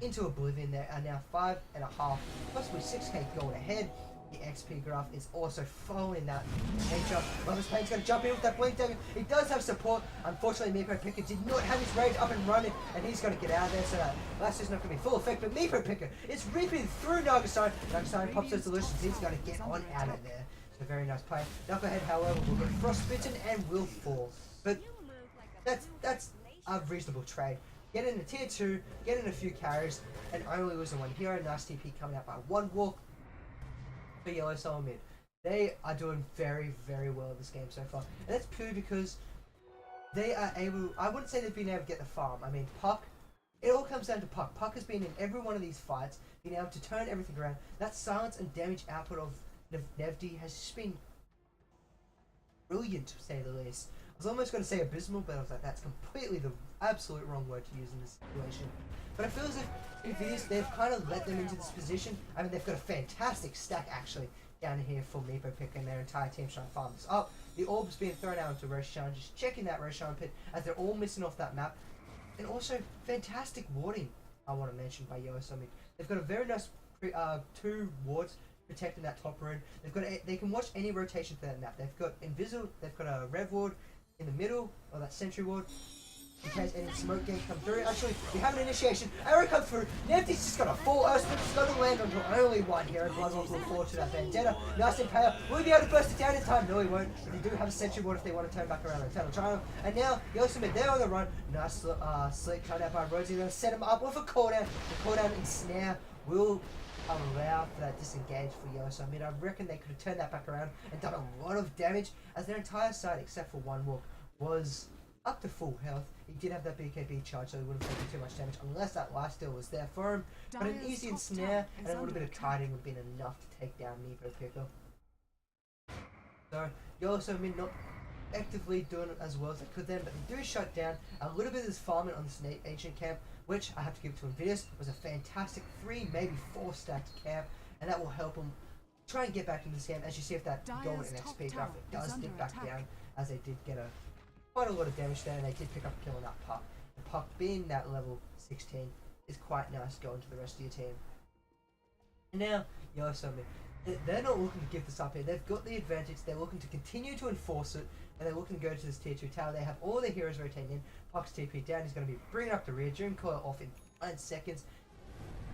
into oblivion there. And now 5.5, possibly 6k gold ahead. The XP graph is also following that nature. Lover's Pain's going to jump in with that blink dagger. He does have support. Unfortunately, Meepo Picker did not have his rage up and running, and he's going to get out of there, so that last is not going to be full effect. But Meepo Picker is ripping through Nagasine. Nagasine pops those solutions. He's going to get on out of there. So very nice play. Knucklehead, however, will get frostbitten and will fall. But that's a reasonable trade. Get in a tier 2, get in a few carries, and only losing one hero. Nice TP coming out by one walk. For Yellow Soul mid. They are doing very, very well in this game so far. And that's purely because they are able, I wouldn't say they've been able to get the farm. I mean, Puck, it all comes down to Puck. Puck has been in every one of these fights, being able to turn everything around. That silence and damage output of Nevdi has just been brilliant, to say the least. I was almost going to say abysmal, but I was like, that's completely the absolute wrong word to use in this situation. But I feel as if Invidious, they've kind of let them into this position. I mean, they've got a fantastic stack, actually, down here for Meepo Picker, and their entire team's trying to farm this up. The orb's being thrown out into Roshan, just checking that Roshan pit, as they're all missing off that map. And also, fantastic warding, I want to mention, by Yellow Summit. They've got a very nice 2 wards protecting that top rune. They've got they can watch any rotation for that map. They've got Invisible, they've got a Rev ward in the middle, or that Sentry ward, in case any smoke gangs come through. Actually, we have an initiation. Arrow come through. Nevdi's just got a full Earthsplit. It's going to land onto only one hero. Bloodwolf will fall to that Vendetta. Nice impale. Will he be able to burst it down in time? No, he won't. But they do have a Sentry ward if they want to turn back around the Eternal Triangle. And now, Yoshi, they're on the run. Nice slick cut out by Rosie. They're going to set him up with a cooldown. The cooldown and snare will allow for that disengage for Yoshi. I mean, I reckon they could have turned that back around and done a lot of damage, as their entire side, except for one walk, was up to full health. He did have that BKB charge, so he wouldn't have taken too much damage unless that lifesteal was there for him. But an easy snare and a little bit of kiting would have been enough to take down Meepo Picker. So, Yellow Min not actively doing it as well as they could then, but they do shut down a little bit of this farming on this ancient camp, which I have to give to Invidious. It was a fantastic 3, maybe 4 stacked camp, and that will help them try and get back into this game. As you see, if that gold and XP graph, it does dip back down, as they did get quite a lot of damage there, and they did pick up a kill on that Puck. And Puck, being that level 16, is quite nice going to the rest of your team. And now, Yellow Summit, they're not looking to give this up here. They've got the advantage. They're looking to continue to enforce it, and they're looking to go to this tier 2 tower. They have all their heroes rotating in. Puck's TP down. He's going to be bringing up the rear. Dreamcoil off in 9 seconds.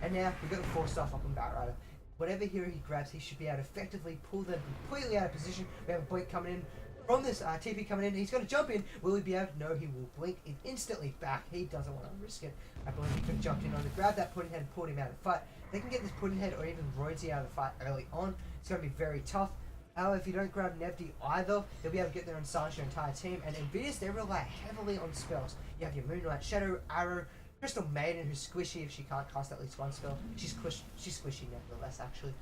And now, we've got the 4 stuff up on Batrider. Whatever hero he grabs, he should be able to effectively pull them completely out of position. We have a blink coming in from this TP coming in. He's going to jump in. Will he be able to? No, he will blink it instantly back. He doesn't want to risk it. I believe he could have jumped in on it, grabbed that pudding head and pulled him out of the fight. They can get this pudding head or even Roydsy out of the fight early on. It's going to be very tough. However, if you don't grab Nevdi either, you'll be able to get there and silence your entire team. And Invidious, they rely heavily on spells. You have your Moonlight Shadow, Arrow, Crystal Maiden, who's squishy if she can't cast at least one spell. She's squishy nevertheless, actually.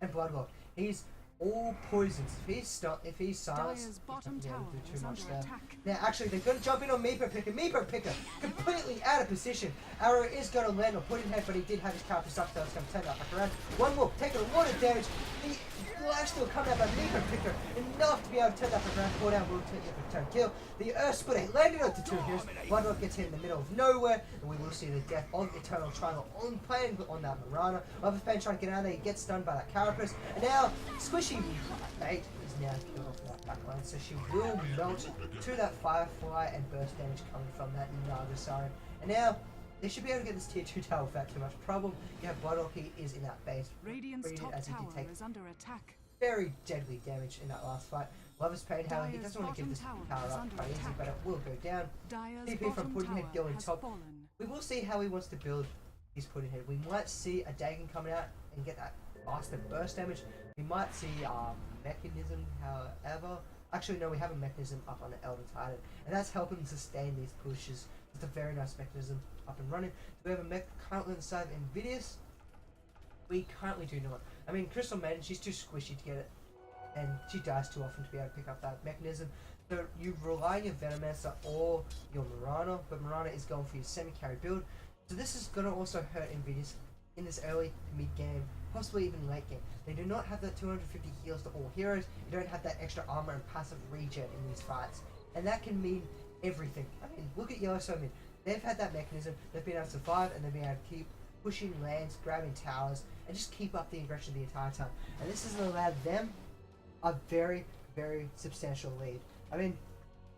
And Bloodwolf, he's all poisons. If he's silenced, he's not going to be able to do too much there. Now, actually, they're going to jump in on Meepo Picker. Meepo Picker, completely out of position. Arrow is going to land on Pudding Head, but he did have his character stuck, so it's going to turn that back around. One more, taking a lot of damage. The lifesteal coming out by Meepo Picker, enough to be able to turn that back around. Pull down will take it for turn kill. The Earth Splitter landed onto 2 heroes. Bloodwolf gets hit in the middle of nowhere, and we will see the death of Eternal Triangle on playing on that Marana. Lover's Pain trying to get out of there. He gets stunned by that Carapace, and now Squishy Mate is now killed off that backline, so she will melt to that Firefly and burst damage coming from that Nagasine. And now they should be able to get this tier 2 tower without too much problem. You have Bloodwolf, he is in that base, Radiant's top as he tower did take is under attack. very deadly damage in that last fight. Lover's Pain, however, he doesn't want to give this power up quite easy, but it will go down. TP from Puddinghead going top. We will see how he wants to build his Puddinghead. We might see a Dagon coming out and get that faster burst damage. We might see Mechanism, however. Actually, no, we have a Mechanism up on the Elder Titan, and that's helping sustain these pushes. It's a very nice Mechanism up and running. Do we have a mech currently on the side of Invidious? We currently do not. I mean, Crystal Maiden, she's too squishy to get it, and she dies too often to be able to pick up that Mechanism. So you rely on your Venomancer or your Mirana, but Mirana is going for your semi-carry build. So this is going to also hurt Invidious in this early to mid-game, possibly even late game. They do not have that 250 heals to all heroes. You don't have that extra armor and passive regen in these fights. And that can mean everything. I mean, look at Yellow Soul Mid. They've had that Mechanism, they've been able to survive, and they've been able to keep pushing lanes, grabbing towers, and just keep up the aggression the entire time. And this has allowed them a very, very substantial lead. I mean,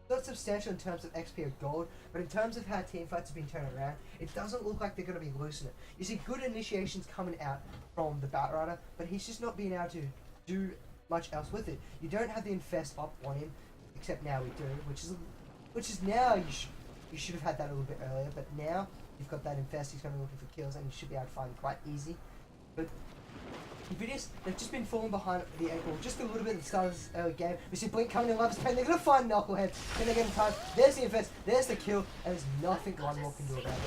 not substantial in terms of XP or gold, but in terms of how team fights have been turning around, it doesn't look like they're going to be losing it. You see good initiations coming out from the Batrider, but he's just not being able to do much else with it. You don't have the Infest up on him, except now we do, which is now you should have had that a little bit earlier, but now you've got that Infest, he's going to be looking for kills, and you should be able to find quite easy. But Invidious, they've just been falling behind the 8 ball just a little bit at the start of this early game. We see Blink coming in Lover's Pain, they're going to find Knucklehead, then they're getting time. There's the Infest, there's the kill, and there's nothing one more can do about it.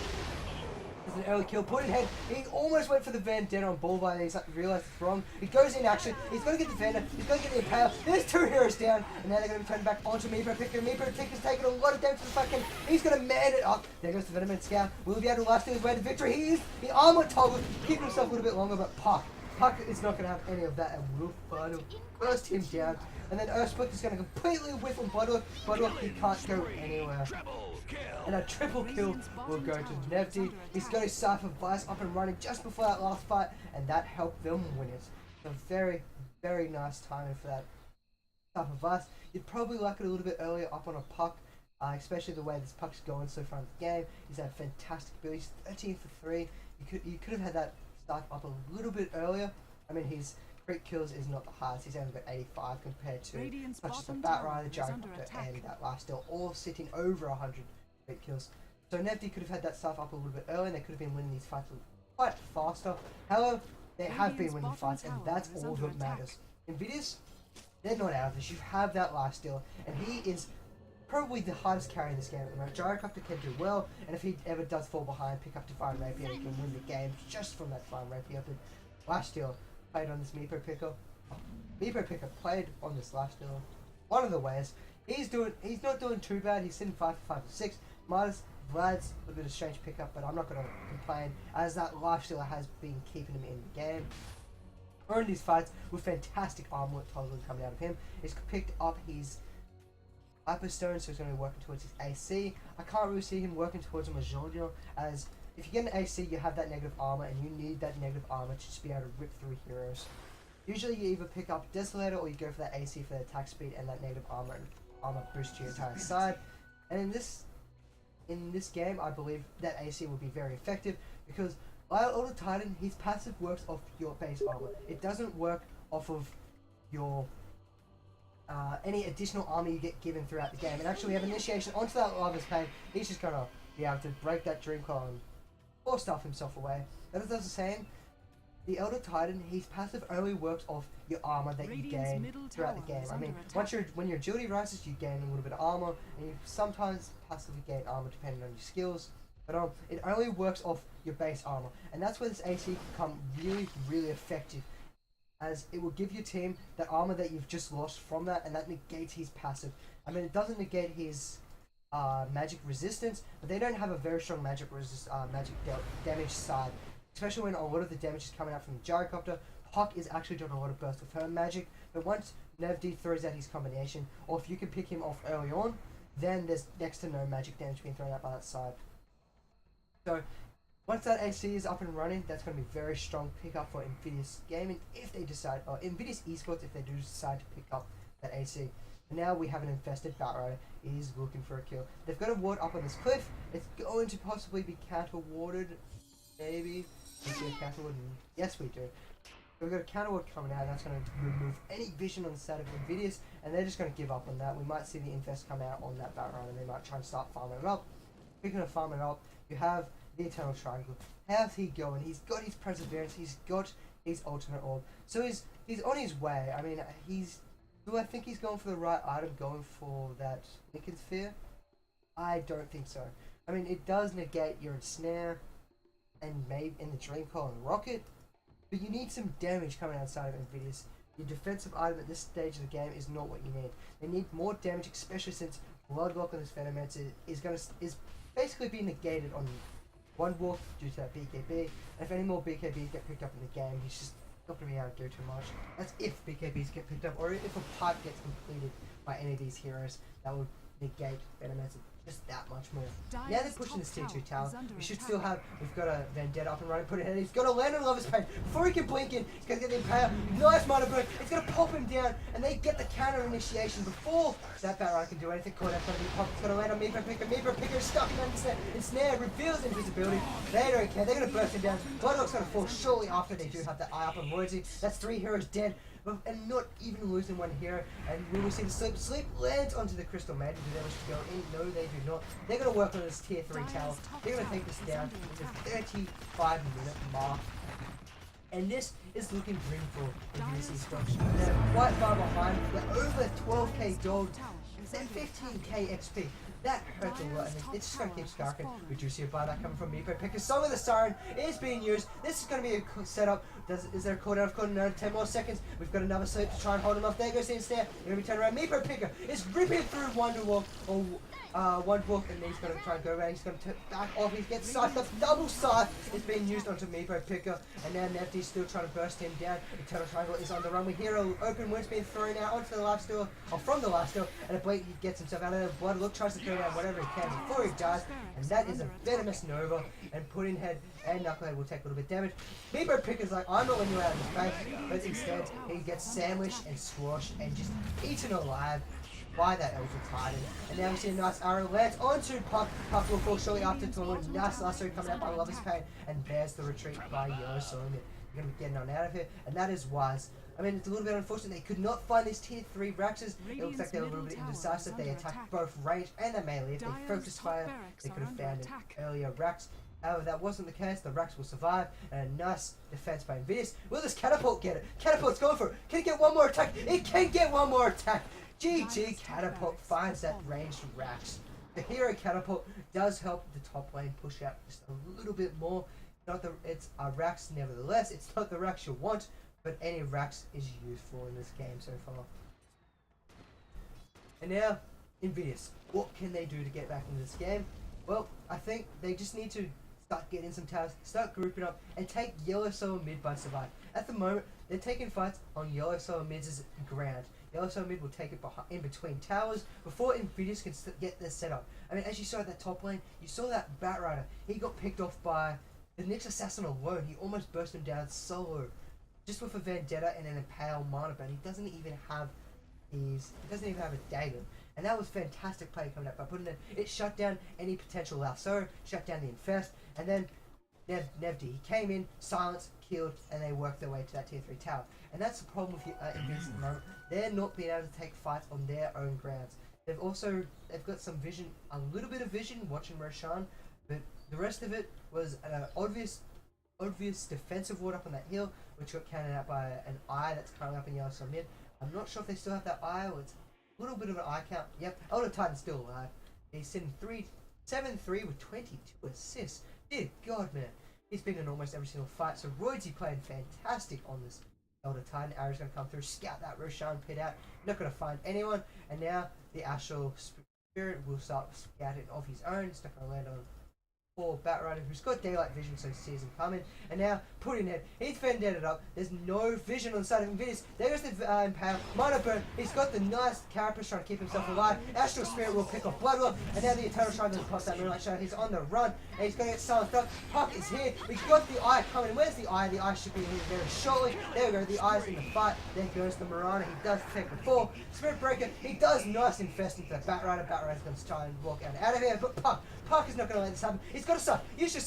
There's an early kill, Puddinghead, he almost went for the Vendetta on Bullseye, and he's like, realised it's wrong. He goes in action, he's got to get the Vendetta, he's got to get the Impale, there's 2 heroes down, and now they're going to be turning back onto Meepo Picker. Meepo Picker's taking a lot of damage to the fucking, he's going to man it up. There goes the Venomant Scout, will he be able to last his way to victory? He armor toggle, keeping himself a little bit longer, but Puck is not going to have any of that, and will finally burst him down. And then Earthsplit is going to completely whiff on Bloodlock. Bloodlock, he can't go anywhere. And a triple kill will go to Nevdi. He's got his Cypher Vice up and running just before that last fight, and that helped them win it. So very, very nice timing for that Cypher Vice. You'd probably like it a little bit earlier up on a Puck, especially the way this Puck's going so far in the game. He's had fantastic abilities, 13 for 3. You could have had that start up a little bit earlier. I mean, his crit kills is not the highest. He's only got 85 compared to such as the Batrider, Gyrocopter, and that last still all sitting over 100 crit kills. So Nevdi could have had that stuff up a little bit earlier, and they could have been winning these fights quite faster. However, they have been winning fights, and that's all that matters. Invidious, they're not out of this. You have that last steal, and he is probably the hardest carry in this game at the moment. Gyrocopter can do well, and if he ever does fall behind, pick up Divine Rapier, he can win the game just from that Divine Rapier. But last steal played on this Meepo Picker. Meepo Picker played on this last steal. One of the ways. He's not doing too bad. He's sitting 5 for 5 for 6. Minus Vlad's a bit of a strange pickup, but I'm not going to complain, as that life stealer has been keeping him in the game. Or in these fights with fantastic armor totally coming out of him. He's picked up his Hyperstone, so he's going to be working towards his AC. I can't really see him working towards a Majornia, as if you get an AC, you have that negative armor, and you need that negative armor to just be able to rip through heroes. Usually you either pick up Desolator, or you go for that AC for the attack speed and that negative armor boost to your entire side. And in this game, I believe that AC will be very effective, because while Elder Titan, his passive works off your base armor. It doesn't work off of your any additional armor you get given throughout the game. And actually we have initiation onto that Lover's Pain. He's just gonna be able to break that Dream Coil or stuff himself away. That is the same. The Elder Titan, his passive only works off your armor that you gain throughout the game. I mean, when your agility rises, you gain a little bit of armor, and you sometimes passively gain armor depending on your skills. But it only works off your base armor, and that's where this AC can become really, really effective, as it will give your team that armor that you've just lost from that, and that negates his passive. I mean, it doesn't negate his magic resistance, but they don't have a very strong magic damage side, especially when a lot of the damage is coming out from the Gyrocopter. Puck is actually doing a lot of burst with her magic, but once Nevdi throws out his combination, or if you can pick him off early on, then there's next to no magic damage being thrown out by that side. So once that AC is up and running, that's going to be a very strong pickup for Invidious Gaming if they decide, or Invidious eSports if they do decide to pick up that AC. And now we have an infested Batrider. He's looking for a kill. They've got a ward up on this cliff. It's going to possibly be counter warded. Maybe. We see a counter ward. Yes, we do. We've got a counterward coming out. That's going to remove any vision on the side of Invidious, and they're just going to give up on that. We might see the Infest come out on that Batrunner, and they might try and start farming it up. Speaking of farming it up, you have the Eternal Triangle. How's he going? He's got his Perseverance. He's got his Ultimate Orb. So he's on his way. I mean, do I think he's going for the right item, going for that Lincoln Sphere? I don't think so. I mean, it does negate your Ensnare and maybe in the Dream Coil and Rocket, but you need some damage coming outside of Invidious. Your defensive item at this stage of the game is not what you need. They need more damage, especially since Bloodlock on this Venomancer is basically being negated on one walk due to that BKB. And if any more BKBs get picked up in the game, he's just not going to be able to do too much. That's if BKBs get picked up, or if a pipe gets completed by any of these heroes, that would negate Venomancer just that much more. Now they're pushing this T2 tower. We should still have, we've got a Vendetta up and running, put it in. He's got to land on Lover's Pain. Before he can blink in, he's going to get the Impaler. Nice Mana Burn. It's going to pop him down, and they get the counter initiation before that Batrunner can do anything. Call that's going to be popped. It's going to land on Meeper Picker. Meeper Picker is stuck in Snare, reveals invisibility. They don't care. They're going to burst him down. Bloodlock's going to fall shortly after they do have that eye up on Royalty. That's 3 heroes dead. And not even losing one hero, and when we see the sleep, sleep lands onto the Crystal Maiden. Do they wish to go in? No, they do not. They're going to work on this tier 3 tower. They're going to take this down to the 35-minute mark. And this is looking grim for Invidious eSports. They're quite far behind. They're over 12k gold. They're 15k XP. That hurts a lot, and it's just going to keep scarking. We do see a buyback coming from Meepo Picker. Song of the Siren is being used. This is going to be a setup. Is there a cooldown? Of cooldown, 10 more seconds. We've got another sleep to try and hold him off. There goes the Ensnare. They're going to be turning around. Meepo Picker is ripping through Wonderwalk, or Wonderwalk, and he's going to try and go around. He's going to back off. He gets scythed up. Double scythe is being used onto Meepo Picker, and now Nefty's still trying to burst him down. Eternal Triangle is on the run. We hear an open wounds being thrown out onto the lifesteal, or from the lifesteal, and a Blake gets himself out of there. Bloodlock tries to throw down whatever he can before he dies, and that is a venomous Nova, and Pudding Head and Knucklehead will take a little bit of damage. Meepo Picker's like, I'm not letting you out of this face, but instead he gets sandwiched and squashed and just eaten alive by that Eldritch Titan. And now we see a nice arrow lands onto Puck. Puck will fall shortly after to a nice lasso coming out by Lover's Pain and bears the retreat by Yellow Solomon. You're going to be getting on out of here, and that is wise. I mean, it's a little bit unfortunate they could not find these tier 3 Raxes. It looks like they were a little bit indecisive. They attacked both range and the melee. If they focused fire, they could have found an earlier Rax. However, that wasn't the case. The Rax will survive, and a nice defense by Invidious. Will this Catapult get it? Catapult's going for it. Can it get one more attack? It can get one more attack. GG Catapult finds that ranged Rax. The hero Catapult does help the top lane push out just a little bit more. It's a Rax nevertheless. It's not the Rax you want, but any Rax is useful in this game so far. And now, Invidious. What can they do to get back into this game? Well, I think they just need to start getting some towers, start grouping up, and take Yellow Soul mid by survive. At the moment, they're taking fights on Yellow Soul mid's ground. Yellow Soul mid will take it in between towers before Invidious can get their setup. I mean, as you saw at that top lane, you saw that Batrider. He got picked off by the Nyx Assassin alone. He almost burst him down solo, just with a Vendetta and an Impale Mana Burn. He doesn't even have a dagger. And that was fantastic play coming up by putting it shut down any potential lasso, shut down the Infest, and then Nevdi. He came in, silenced, killed, and they worked their way to that tier 3 tower. And that's the problem with Invidious at the moment. They're not being able to take fights on their own grounds. They've got some vision, a little bit of vision watching Roshan, but the rest of it was an obvious defensive ward up on that hill, which got counted out by an eye that's currently up in Yellow Soul mid. I'm not sure if they still have that eye, or it's a little bit of an eye count. Yep, Elder Titan's still alive. He's sitting 7-3 with 22 assists. Dear God, man. He's been in almost every single fight. So Roydsy playing fantastic on this Elder Titan. Arrow's going to come through, scout that Roshan pit out. Not going to find anyone. And now the Astral Spirit will start scouting of his own. It's not going to land on poor Batrider, who's got daylight vision, so he sees him coming. And now, Pudding Head, he's Vendetta up. There's no vision on the side of Invidious. There goes the Impale. Mana Burn, he's got the nice carapace trying to keep himself alive. Astral Spirit will pick off Bloodlock, and now the Eternal Triangle pops that Moonlight Shadow. He's on the run, and he's going to get silenced up. Puck is here. We've got the Eye coming. Where's the Eye? The Eye should be here very shortly. There we go, the Eye's in the fight. There goes the Mirana. He does take the fall. Spirit Breaker, he does nice infest into the Batrider. Batrider's going to try and walk out of here, but Puck is not going to let this happen. He's got a Scythe. Use your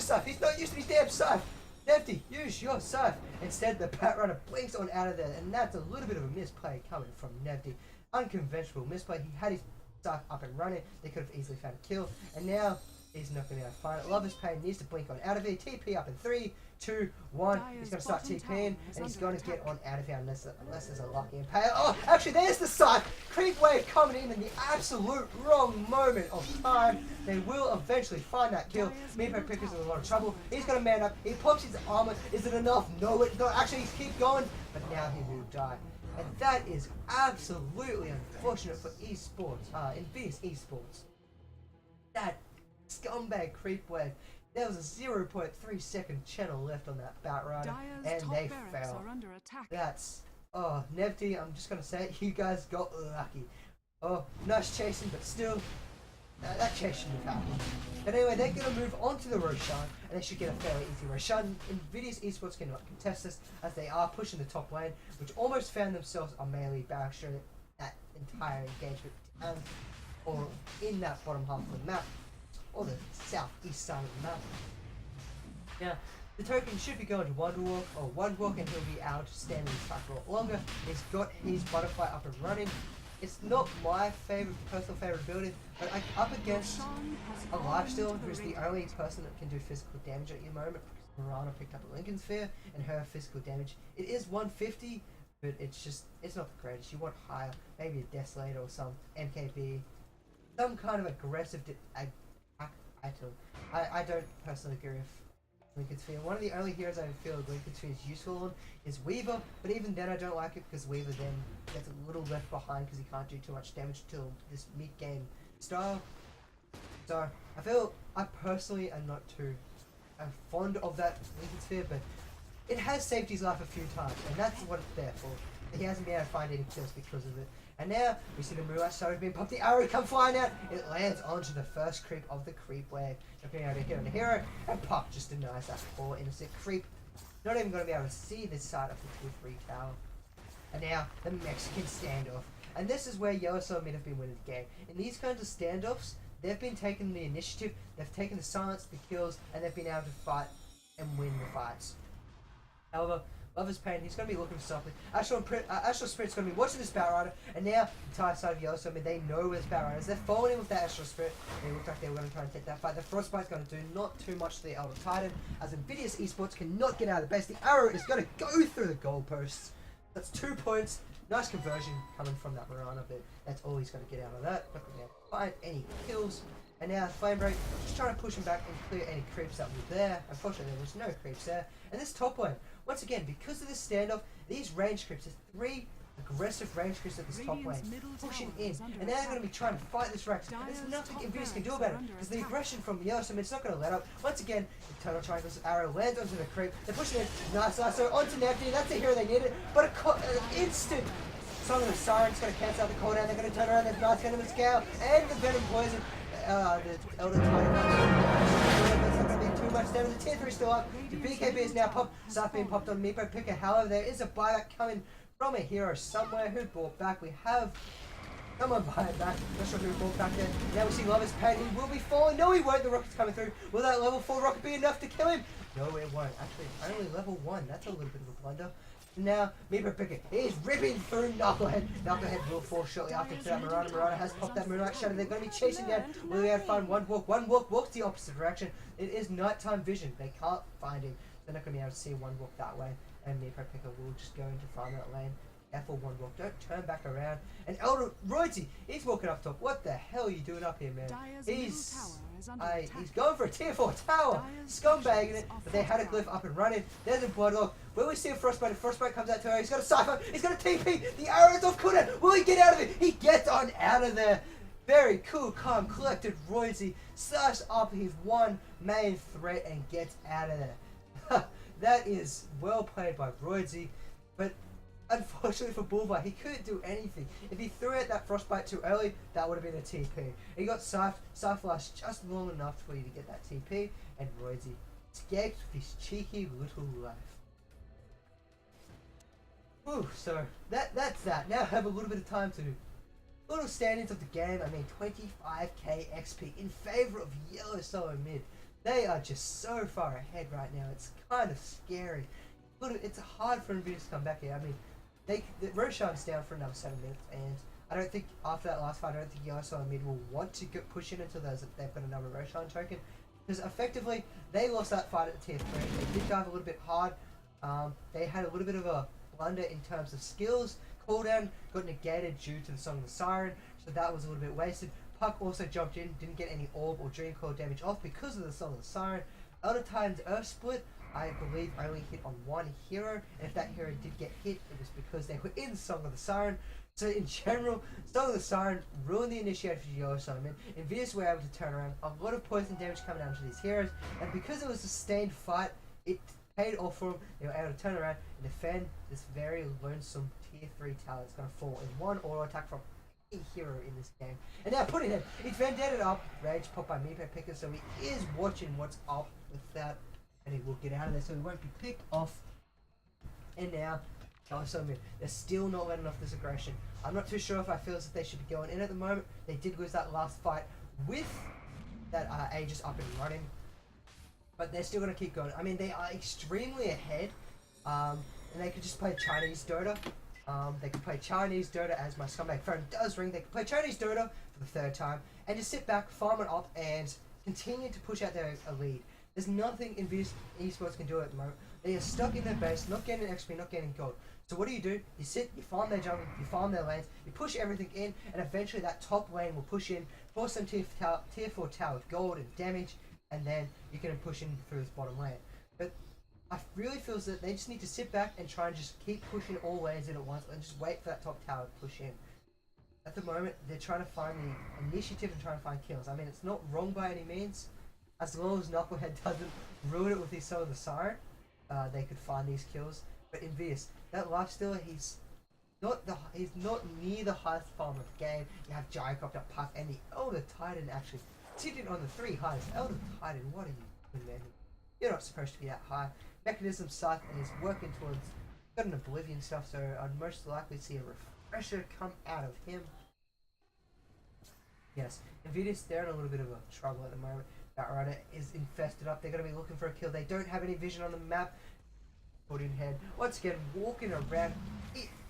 Scythe. He's not using his damn Scythe. Nefty, use your scythe. Instead, the Bat Runner blinks on out of there, and that's a little bit of a misplay coming from Nefty. Unconventional misplay. He had his scythe up and running. They could have easily found a kill, and now he's not going to be able to find it. Lover's Pain needs to blink on out of here. TP up in 3, 2, 1. He's going to start TPing, and he's going to get on out of here unless there's a lucky impale. Oh, actually, there's the scythe. Creep Wave coming in the absolute wrong moment of time. They will eventually find that kill. Meepo Picker's in a lot of trouble. He's going to man up. He pops his armor. Is it enough? No, it's not. Actually, he's keep going, but now he will die. And that is absolutely unfortunate for eSports, Invidious eSports. That scumbag Creep Wave. There was a 0.3 second channel left on that Bat Rider, and they fell. That's, oh, Nevty, I'm just gonna say it, you guys got lucky. Oh, nice chasing, but still, that chase shouldn't have happened. But anyway, they're gonna move on to the Roshan, and they should get a fairly easy Roshan. Invidious eSports cannot contest this, as they are pushing the top lane, which almost found themselves a melee barrier that entire engagement, or in that bottom half of the map, or the southeast side of the map. Now, the token should be going to Wonderwalk, or Wonderwalk, and he'll be able to stand in the fight for a lot longer. He's got his butterfly up and running. It's not my personal favorite ability, but up against a lifesteal who's the only person that can do physical damage at the moment, because Mirana picked up a Lincoln Sphere, and her physical damage, it is 150, but it's not the greatest. You want higher, maybe a Desolator or some MKB, some kind of aggressive item. I don't personally agree with Lincoln Sphere. One of the only heroes I feel Lincoln Sphere is useful on is Weaver, but even then I don't like it because Weaver then gets a little left behind because he can't do too much damage till this mid-game style. So I personally am not too fond of that Lincoln Sphere, but it has saved his life a few times, and that's what it's there for. He hasn't been able to find any kills because of it. And now we see the Moonlight Star being popped. The arrow come flying out. It lands onto the first creep of the creep wave. Not being able to hit on the hero, and pop just denies that poor innocent creep. Not even going to be able to see this side of the 2-3 tower. And now the Mexican standoff. And this is where Yellow Soul Mid have been winning the game. In these kinds of standoffs, they've been taking the initiative, they've taken the silence, the kills, and they've been able to fight and win the fights. However, Lover's Pain, he's going to be looking for something. Astral Spirit's going to be watching this Bat Rider, and now the entire side of Yellow Soul Mid, they know where this Bat Rider is. They're following in with that Astral Spirit. They look like they were going to try and take that fight. The Frostbite's going to do not too much to the Elder Titan, as Invidious eSports cannot get out of the base. The arrow is going to go through the goalposts. That's 2 points. Nice conversion coming from that Mirana, but that's all he's going to get out of that. Not going to be able to find any kills. And now Flame Break, just trying to push him back and clear any creeps that were there. Unfortunately, there was no creeps there. And this top lane, once again, because of this standoff, these range creeps, there's 3 aggressive range creeps at this top lane, pushing in. And now they're going to be trying to fight this Rex. There's nothing Invidious can do about it, because the aggression from Yoshi, it's not going to let up. Once again, the Total Triangle's arrow lands onto the creep. They're pushing in. Nice, so onto Neptune. That's the hero they needed. But an instant Song of the Siren's going to cancel out the cooldown. They're going to turn around. There's Nice Venom Scale and the Venom Poison. The Elder Titan. It's not going to be too much damage. The tier 3 is still up. The BKB is now popped. Stuff being popped on Meepo Picker. However, there is a buyback coming from a hero somewhere who bought back. We have someone buying back. Not sure who bought back there. Now we see Lover's Pain. He will be falling. No, he won't. The rocket's coming through. Will that level 4 rocket be enough to kill him? No, it won't. Actually, only level 1. That's a little bit of a blunder. Now, Meepo Picker is ripping through Knucklehead. Knucklehead will fall shortly after that. Mirana has popped that Moonlight Shadow. They're going to be chasing down. Will they find one walk? Walks the opposite direction. It is nighttime vision. They can't find him. They're not going to be able to see one walk that way. And Meepo Picker will just go into farm that lane. Careful, one walk. Don't turn back around. And Elder Royalty, he's walking up top. What the hell are you doing up here, man? He's going for a tier 4 tower. Scumbagging it. But they had a glyph up and running. There's a Bloodlog. Will we see a Frostbite? If Frostbite comes out to her, he's got a Cypher. He's got a TP. The arrow's off cooldown. Will he get out of it? He gets on out of there. Very cool, calm, collected Royalty. Starts up his one main threat and gets out of there. That is well played by Royalty. But unfortunately for Bullbar, he couldn't do anything. If he threw out that Frostbite too early, that would have been a TP. He got Scythe lasts just long enough for you to get that TP, and Royalty escaped with his cheeky little life. Whew, so that's that. Now I have a little bit of time to little standings of the game. I mean, 25k XP in favor of Yellow Solo Mid. They are just so far ahead right now. It's kind of scary. But it's hard for Invidious to come back here. I mean, Roshan's down for another 7 minutes, and I don't think after that last fight, I don't think Yoshi and Mid will want to push in until they've got another Roshan token. Because effectively, they lost that fight at the tier 3. They did dive a little bit hard. They had a little bit of a blunder in terms of skills. Cooldown got negated due to the Song of the Siren, so that was a little bit wasted. Puck also jumped in, didn't get any orb or dream core damage off because of the Song of the Siren. Elder Titan's Earth Split, I believe, only hit on one hero, and if that hero did get hit, it was because they were in Song of the Siren. So in general, Song of the Siren ruined the initiator for Yoshi. Invidious were able to turn around. A lot of poison damage coming down to these heroes, and because it was a sustained fight, it paid off for them. They were able to turn around and defend this very lonesome tier 3 tower that's going to fall in one auto attack from any hero in this game. And now putting it, it's vendetted up, rage popped by Meepo Picker, so he is watching what's up with that, and he will get out of there so he won't be picked off. And now, they're still not letting off this aggression. I'm not too sure if I feel as if they should be going in at the moment. They did lose that last fight with that Aegis up and running, but they're still going to keep going. I mean, they are extremely ahead, and they could just play Chinese Dota. They could play Chinese Dota, as my scumbag phone does ring. They could play Chinese Dota for the 3rd time and just sit back, farm it up, and continue to push out their lead. There's nothing Invidious eSports can do at the moment. They are stuck in their base, not getting XP, not getting gold. So what do? You sit, you farm their jungle, you farm their lanes, you push everything in, and eventually that top lane will push in, force them tier 4 tower with gold and damage, and then you can push in through this bottom lane. But I really feel that they just need to sit back and try and just keep pushing all lanes in at once and just wait for that top tower to push in. At the moment, they're trying to find the initiative and trying to find kills. I mean, it's not wrong by any means. As long as Knucklehead doesn't ruin it with his Soul of the Siren, they could find these kills. But Invidious, that lifestealer, he's not near the highest farm of the game. You have Gyrocopter, Puck, and the Elder Titan actually sitting on the 3 highest. Elder Titan, what are you doing, man? You're not supposed to be that high. Mechanism suck and is working towards got an Oblivion stuff, so I'd most likely see a refresher come out of him. Yes, Invidious, they're in a little bit of a trouble at the moment. Batrider is infested up. They're going to be looking for a kill. They don't have any vision on the map. Puddinghead, once again, walking around.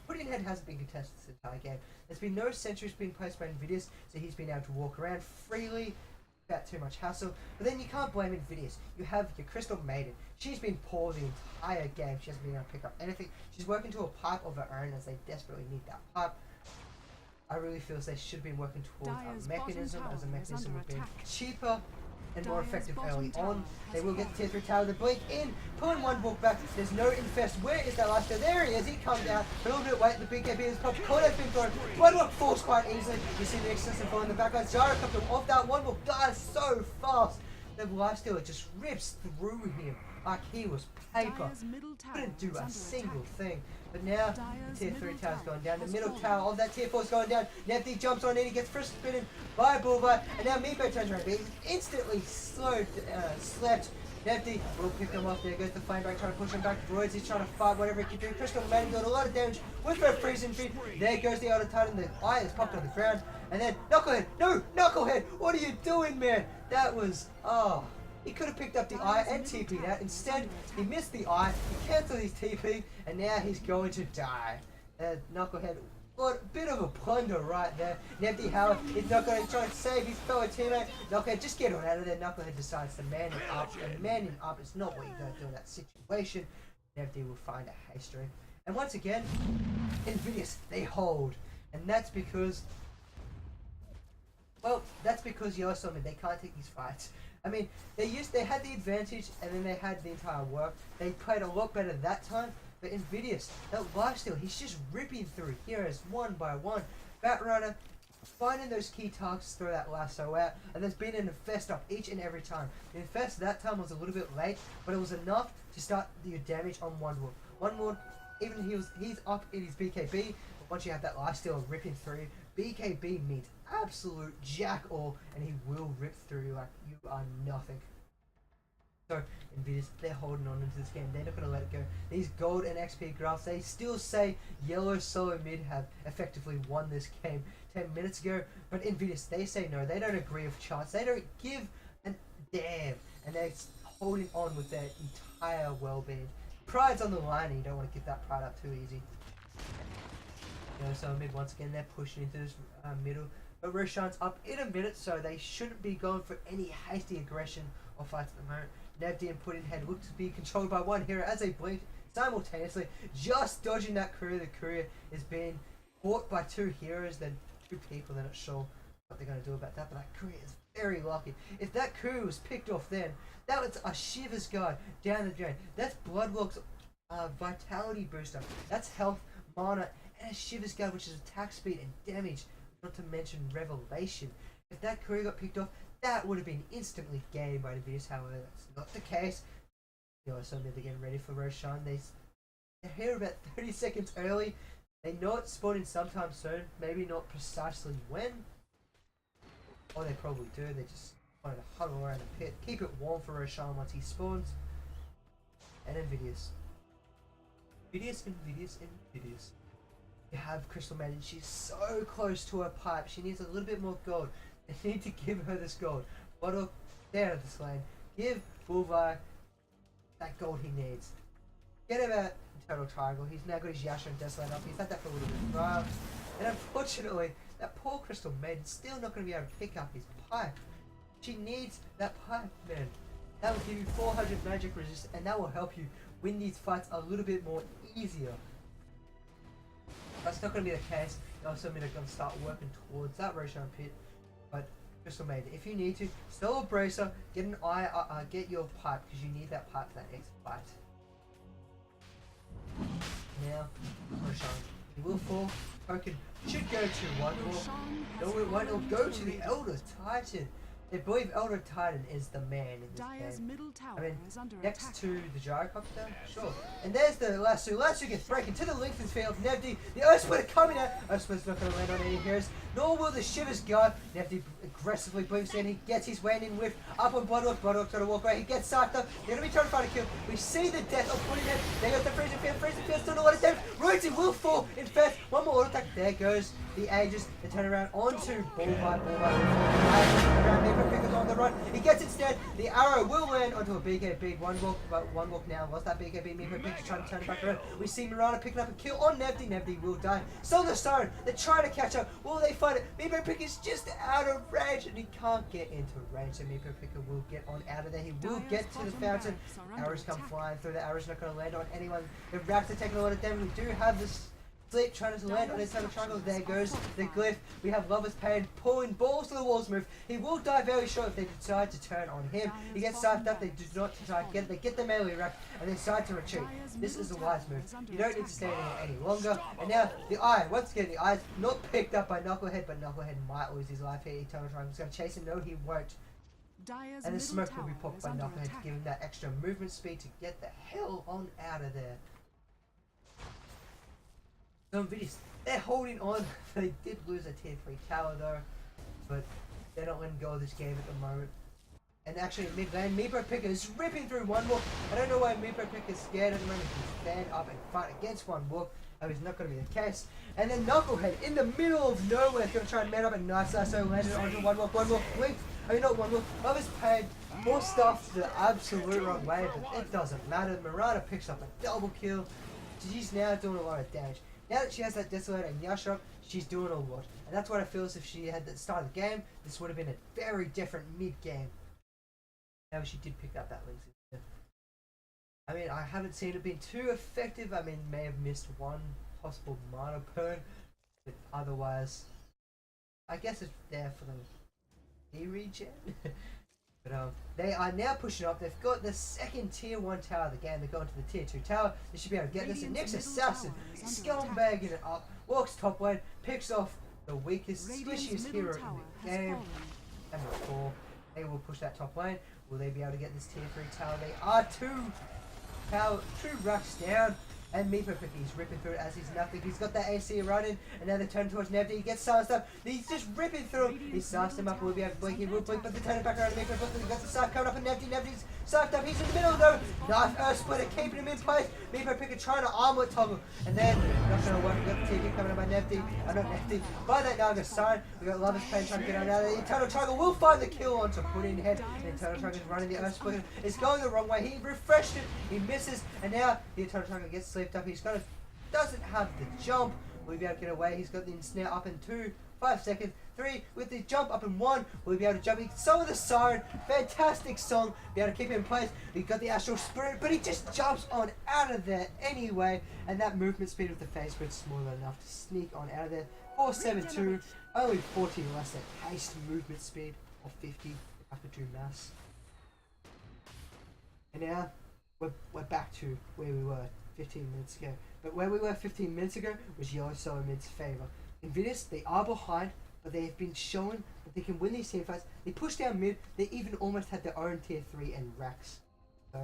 Puddinghead hasn't been contested this entire game. There's been no sentries being placed by Invidious, so he's been able to walk around freely without too much hassle. But then you can't blame Invidious. You have your Crystal Maiden. She's been poor the entire game. She hasn't been able to pick up anything. She's working to a pipe of her own as they desperately need that pipe. I really feel as they should have been working towards a mechanism, as a mechanism would be cheaper and more effective early on. They will get the tier 3 tower. They blink in, pulling one book back. There's no infest. Where is that last guy? There he is. He comes out. A little bit late. The big KP is popped. Corner's been thrown. One book falls quite easily. You see the excessive fall in the back. Gyrocopter off that one book dies so fast. The lifestealer just rips through him like he was paper. Couldn't do a single thing. But now the tier 3 tower's going down. The middle tower of that tier 4's going down. Nefty jumps on in. He gets first spinning by Boulevard. And now Meepo turns around. But he's instantly slept. Nefty will pick him off. There goes the flame break, trying to push him back. Royds is trying to fight whatever he can do. Crystal Maiden got a lot of damage with her freezing feet. There goes the Elder Titan. The eye is popped on the ground. And then Knucklehead. No, Knucklehead. What are you doing, man? That was he could have picked up the eye and TP'd out. Instead, he missed the eye, he cancelled his TP, and now he's going to die. Knucklehead, what a bit of a plunder right there. Nefty Howard is not going to try to save his fellow teammate. Knucklehead, just get on out of there. Knucklehead decides to man him up, and man him up is not what you're going to do in that situation. Nefty will find a haste ring. And once again, Invidious, they hold. And that's because, well, Yoshi, they can't take these fights. I mean, they had the advantage, and then they had the entire work. They played a lot better that time, but Invidious, that lifesteal, he's just ripping through heroes one by one. Batrider, finding those key targets to throw that lasso out, and there's been an infest up each and every time. The infest that time was a little bit late, but it was enough to start your damage on one wood. One wood, even he's up in his BKB, but once you have that lifesteal ripping through, BKB means absolute jack all, and he will rip through you like you are nothing. So Invidious, they're holding on into this game. They're not going to let it go. These gold and XP graphs, they still say yellow solo mid have effectively won this game 10 minutes ago, but Invidious, they say no. They don't agree with charts. They don't give a damn. and they're holding on with their entire well-being. Pride's on the line, and you don't want to give that pride up too easy. So mid once again, they're pushing into this middle. But Roshan's up in a minute, so they shouldn't be going for any hasty aggression or fights at the moment. Nevdi and Put in Head looks to be controlled by one hero as they blink simultaneously, just dodging that courier. The courier is being caught by two heroes, then two people. They're not sure what they're going to do about that, but that courier is very lucky. If that courier was picked off then, that was a Shiver's Guard down the drain. That's Bloodlock's Vitality booster. That's health, mana, and a Shiver's Guard, which is attack speed and damage, not to mention Revelation. If that courier got picked off, that would have been instantly game by Invidious. However, that's not the case. So they're getting ready for Roshan. They're here about 30 seconds early. They know it's spawning sometime soon. Maybe not precisely when. Or they probably do. They just want to huddle around the pit. Keep it warm for Roshan once he spawns. And Invidious. Invidious. You have Crystal Maiden. She's so close to her pipe. She needs a little bit more gold. They need to give her this gold. Bottle, there at this lane. Give Bulvar that gold he needs. Get him out Total Triangle. He's now got his Yasha and Desolate up. He's had that for a little bit of while. And unfortunately, that poor Crystal Maiden's still not going to be able to pick up his pipe. She needs that pipe, man. That will give you 400 magic resist, and that will help you win these fights a little bit more easier. That's not going to be the case. Also, I'm going to start working towards that Roshan pit. But Crystal Maiden, if you need to, sell a bracer, get an eye, get your pipe, because you need that pipe for that next fight. Now, Roshan, he will fall. Token should go to one more. No, it won't. It'll go to the Elder Titan. They believe Elder Titan is the man in this game. I mean, next to the gyrocopter, sure. And there's the Lasso. Lasso gets breaking to the Lincoln field. Nevdi, the Earth Splitter coming out. Earth Splitter's not going to land on any heroes, nor will the Shiver's Guard. Nevdi aggressively blinks in. He gets his way in with up on Bloodlock. Bloodlock's going to walk away. He gets psyched up. They're going to be trying to find a kill. We see the death of Putting Head. They got the Freezing Field. Freezing Field's doing a lot of damage. Rooty will fall. In fact, one more auto attack. There goes the Aegis. They turn around onto Bullfight. Pickers on the run. He gets instead. The arrow will land onto a BKB. One walk now. Lost that BKB. Meepo Pickers trying to turn it back around. We see Mirana picking up a kill on Nevdi. Nevdi will die. So the Siren. They're trying to catch up. Will they fight it? Meepo Pickers just out of range, and he can't get into range. So Meepo Picker will get on out of there. He will get to the fountain. Arrows come flying through. The arrow's not going to land on anyone. The Raps are taking a lot of damage. We do have this Sleep trying to land on his side of triangle. There goes the glyph. We have Lover's Pain pulling balls to the walls move. He will die very short if they decide to turn on him. He gets psyched up. They do not decide to get it. They get the melee rack and they decide to retreat. This is a wise move. You don't need to stay in any longer. And now the eye. Once again, the eye's not picked up by Knucklehead, but Knucklehead might lose his life here. Eternal Triangle's going to chase him. No, he won't. And the smoke will be popped by Knucklehead to give him that extra movement speed to get the hell on out of there. So Invidious, they're holding on. They did lose a tier 3 tower though, but they're not letting go of this game at the moment. And actually in mid lane, Meepo Picker is ripping through one walk. I don't know why Meepo Picker is scared at the moment. He can stand up and fight against one walk. That is not going to be the case. And then Knucklehead in the middle of nowhere is going to try and man up, and nice lasso landed onto one walk blink. I mean not one walk. Lover's Pain, more stuff the absolute wrong way, but it doesn't matter. Mirana picks up a double kill. She's now doing a lot of damage. Now that she has that Desolate and Yasha, she's doing a lot. And that's what I feel as if she had the start of the game, this would have been a very different mid-game. Now she did pick up that link. I mean, I haven't seen it being too effective. I mean, may have missed one possible mana burn. But otherwise, I guess it's there for the E-regen. But they are now pushing up. They've got the second tier 1 tower of the game. They're going to the tier 2 tower. They should be able to get this. And next Assassin, scumbagging it up, walks top lane, picks off the weakest, squishiest hero in the game. And before they will push that top lane, will they be able to get this tier 3 tower? They are two racks down. And Meepo Picker, he's ripping through it as he's nothing. He's got that AC running, and now they turn towards Nevdi. He gets silenced up. He's just ripping through him. He silenced him up. Will be able to blink. He will blink, but they turn it back around. Meepo Picker, he got the side coming up, and Nevdi's Slapped up, he's in the middle though. Nice Earth Splitter, keeping him in place. Meepo Picker trying to armor toggle. And then, not going to work. We got the TP coming up by Nefty. Not Nefty. By that Naga sign, we got Lover's Pain trying to get out of there. Eternal Triangle will find the kill on to put in head. And Eternal Triangle is running the Earth Splitter. It's going the wrong way. He refreshed it. He misses. And now the Eternal Triangle gets slipped up. He's going to, doesn't have the jump. Will he be able to get away? He's got the snare up in 2, 5 seconds. 3 with the jump up in 1. Will he be able to jump? Some of the siren. Fantastic song. Be able to keep him in place. He got the Astral Spirit, but he just jumps on out of there anyway. And that movement speed with the phase grid is small enough to sneak on out of there. 472. Only 40 less than haste movement speed of 50 if I could do maths. And now we're back to where we were 15 minutes ago. But where we were 15 minutes ago was Yellow Solo Mid's favour. Invidious, they are behind, but they have been shown that they can win these team fights. They pushed down mid, they even almost had their own tier 3 and racks. So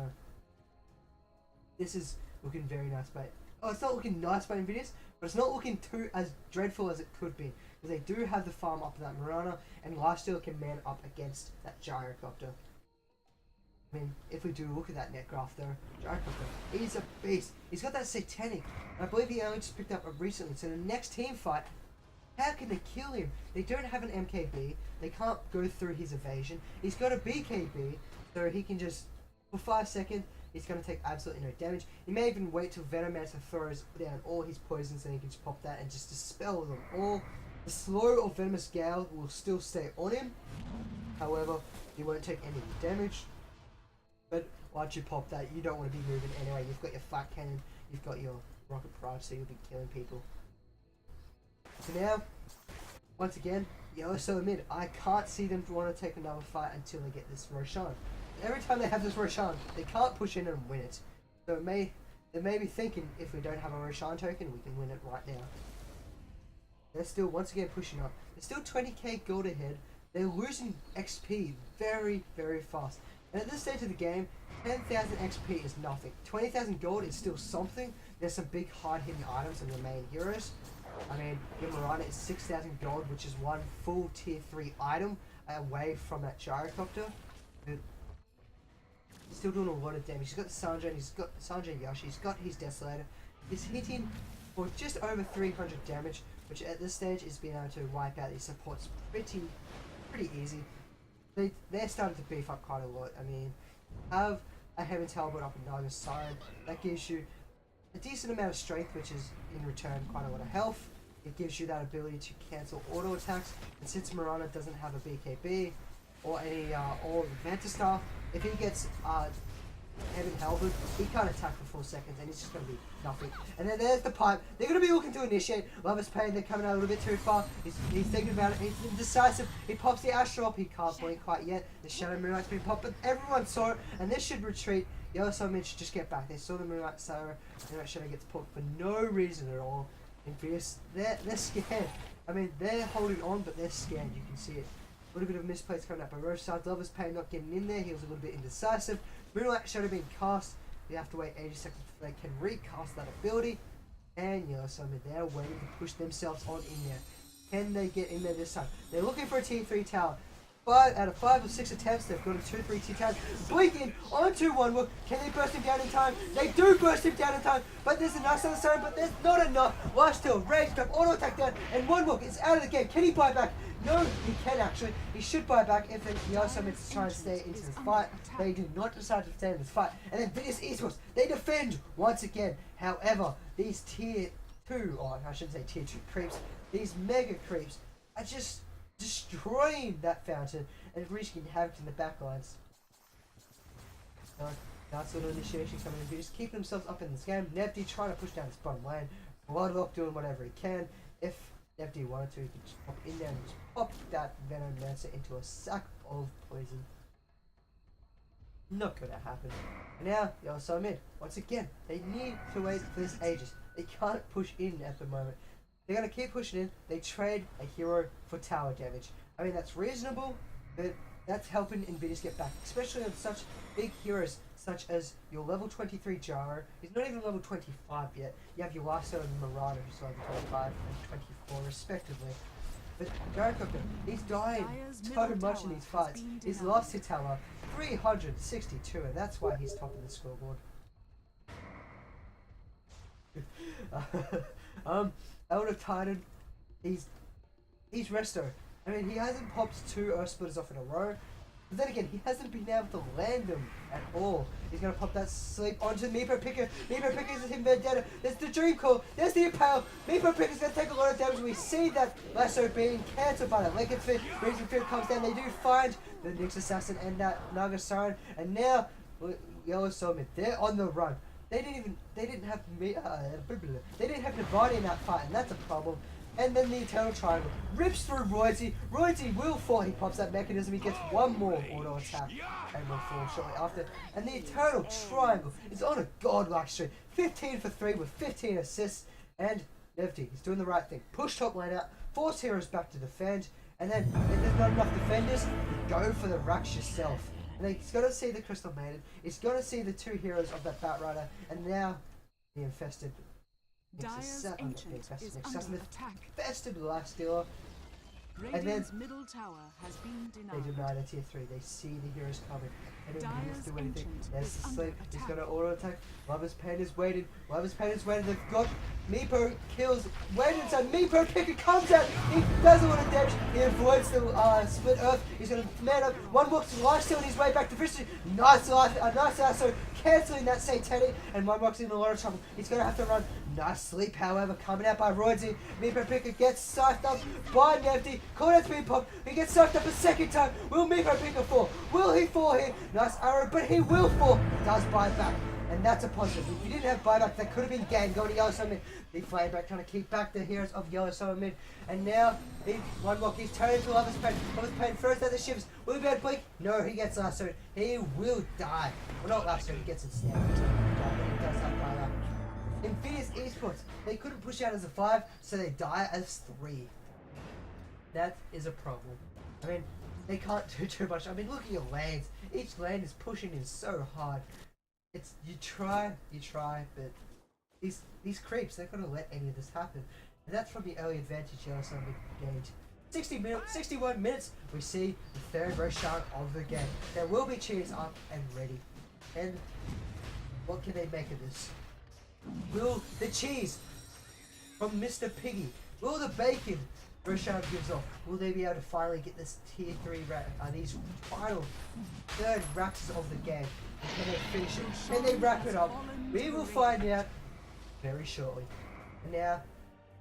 this is looking very nice by it's not looking nice by Invidious, but it's not looking too as dreadful as it could be. Because they do have the farm up to that Mirana, and Lifesteal can man up against that Gyrocopter. I mean, if we do look at that net graph though, Gyrocopter, he's a beast. He's got that Satanic, and I believe he only just picked up recently, so the next team fight, how can they kill him? They don't have an MKB, they can't go through his evasion. He's got a BKB, so he can just, for 5 seconds, he's going to take absolutely no damage. He may even wait till Venomancer throws down all his poisons and he can just pop that and just dispel them all. The slow or Venomous Gale will still stay on him, however, he won't take any damage. But once you pop that, you don't want to be moving anyway. You've got your Flat Cannon, you've got your Rocket Barrage, so you'll be killing people. So now, once again, Yellow Solo Mid. I can't see them want to take another fight until they get this Roshan. Every time they have this Roshan, they can't push in and win it. So they may be thinking, if we don't have a Roshan token, we can win it right now. They're still, once again, pushing up. They're still 20k gold ahead. They're losing XP very, very fast. And at this stage of the game, 10,000 XP is nothing. 20,000 gold is still something. There's some big hard-hitting items in the main heroes. I mean, your Mirana is 6,000 gold, which is one full tier 3 item away from that Gyrocopter. He's still doing a lot of damage. He's got Sanjay, he's got Sanjay and Yoshi, he's got his Desolator. He's hitting for just over 300 damage, which at this stage is being able to wipe out these supports pretty easy. They're starting to beef up quite a lot. I mean, have a Heaven's Halberd up in Naga's Siren. That gives you a decent amount of strength, which is in return quite a lot of health. It gives you that ability to cancel auto attacks. And since Mirana doesn't have a BKB or any or Vanta Staff, if he gets Heaven Halberd, he can't attack for 4 seconds and it's just going to be nothing. And then there's the pipe. They're going to be looking to initiate. Lover's Pain, they're coming out a little bit too far. He's thinking about it. He's indecisive. He pops the Astral up. He can't blink quite yet. The Shadow Moonlight's been popped, but everyone saw it and this should retreat. Yellow Solo Mid should just get back. They saw the Moonlight Sarah and that Shadow gets popped for no reason at all. Invidious, they're scared. I mean, they're holding on, but they're scared. You can see it. A little bit of misplays coming up by Roshan. Lover's Pain not getting in there. He was a little bit indecisive. Moonlight Shadow being cast. You have to wait 80 seconds before they can recast that ability. And Yellow Solo Mid, they're waiting to push themselves on in there. Can they get in there this time? They're looking for a tier 3 tower. 5 out of 5 or 6 attempts, they've got a 2-3 tier towers. Blinking onto one look. Can they burst him down in time? They do burst him down in time, but there's a nice on the side, but there's not enough. Lifesteal, Rage Trap, auto attack down, and one look, it's out of the game. Can he buy back? No, he can actually. He should buy back if the Yellow Solo Mid is trying to stay into this fight. They do not decide to stay in this fight. And then Invidious eSports, they defend once again. However, these tier 2, or I shouldn't say tier 2 creeps, these mega creeps are just destroying that fountain and wreaking havoc in the backlines. Nice little initiation coming in here, just keeping themselves up in this game. Nefty trying to push down this bottom lane. Bloodlock doing whatever he can. If Nefty wanted to, he could just pop in there and just pop that Venomancer into a sack of poison. Not gonna happen. And now, Yellow Solo Mid, once again, they need to wait for this ages. They can't push in at the moment. They're going to keep pushing in. They trade a hero for tower damage. I mean, that's reasonable, but that's helping Invidious get back. Especially on such big heroes, such as your level 23 Gyro. He's not even level 25 yet. You have your Lifesteal and Mirana, who's level 25 and 24 respectively. But Gyrocopter, he's dying so much in these fights. He's lost his tower 362, and that's why he's top of the scoreboard. Elder Titan, he's resto. I mean, he hasn't popped 2 Earth Splitters off in a row. But then again, he hasn't been able to land them at all. He's going to pop that sleep onto Meepo Picker. Meepo Picker is him vendetta. There's the Dream Call. There's the Impale. Meepo Picker's going to take a lot of damage. We see that lasso being cancelled by the Lincoln Fit. Raging Fit comes down. They do find the Nyx Assassin and that Naga Siren. And now, Yellow Soulmate, they're on the run. They didn't have Navani in that fight, and that's a problem. And then the Eternal Triangle rips through Royalty. Royalty will fall. He pops that mechanism. He gets one more auto attack and will fall shortly after. And the Eternal Triangle is on a godlike streak. 15 for 3 with 15 assists. And Nevti, he's doing the right thing. Push top lane out. Force heroes back to defend. And then if there's not enough defenders, go for the Rax yourself. And then he's going to see the Crystal Maiden. He's going to see the 2 heroes of that Batrider. And now the Infested. Dire's Ancient is under attack. Infested Lifestealer. And then middle tower has been they denied. deny the tier 3. They see the heroes coming. They don't need to do anything. Ancient There's is the under sleep. He's attack. going to auto attack. Lover's Pain is waiting. Lover's Pain is waiting. They've got Meepo kills. Waiting inside. Meepo Picker comes out. He does a lot of damage. He avoids the split earth. He's going to man up. One walks to lifesteal on his way back to victory. Nice so cancelling that satanic. And one walks in a lot of trouble. He's going to have to run. Nice sleep, however, coming out by Royalty. Meepo Picker gets psyched up by Nevti. Called out to be popped. He gets psyched up a second time. Will Meepo Picker fall? Will he fall here? Nice arrow, but he will fall. He does buy back. And that's a positive. If you didn't have buyback, that could have been game going to Yellow Summer Mid. The flame back trying to keep back the heroes of Yellow Summer Mid. And now, one walk, he's turning to Lover's Pain. Lover's Pain first at the shivers. Will he be able to blink? No, he gets lassoed. He will die. Well, not lassoed, he gets ensnared. He does have buyback. Invidious eSports, they couldn't push out as a 5, so they die as 3. That is a problem. I mean, they can't do too much. I mean, look at your lanes. Each lane is pushing in so hard. It's you try, but these creeps, they're gonna let any of this happen. And that's from the early advantage Yellow Summer Mid. 61 minutes, we see the 3rd Roshan of the game. There will be cheers up and ready. And what can they make of this? Will the cheese from Mr. Piggy, will the bacon Roshan gives off, will they be able to finally get this tier 3 these final 3rd racks of the game? And can they finish it? Can they wrap it up? We will find out very shortly. And now,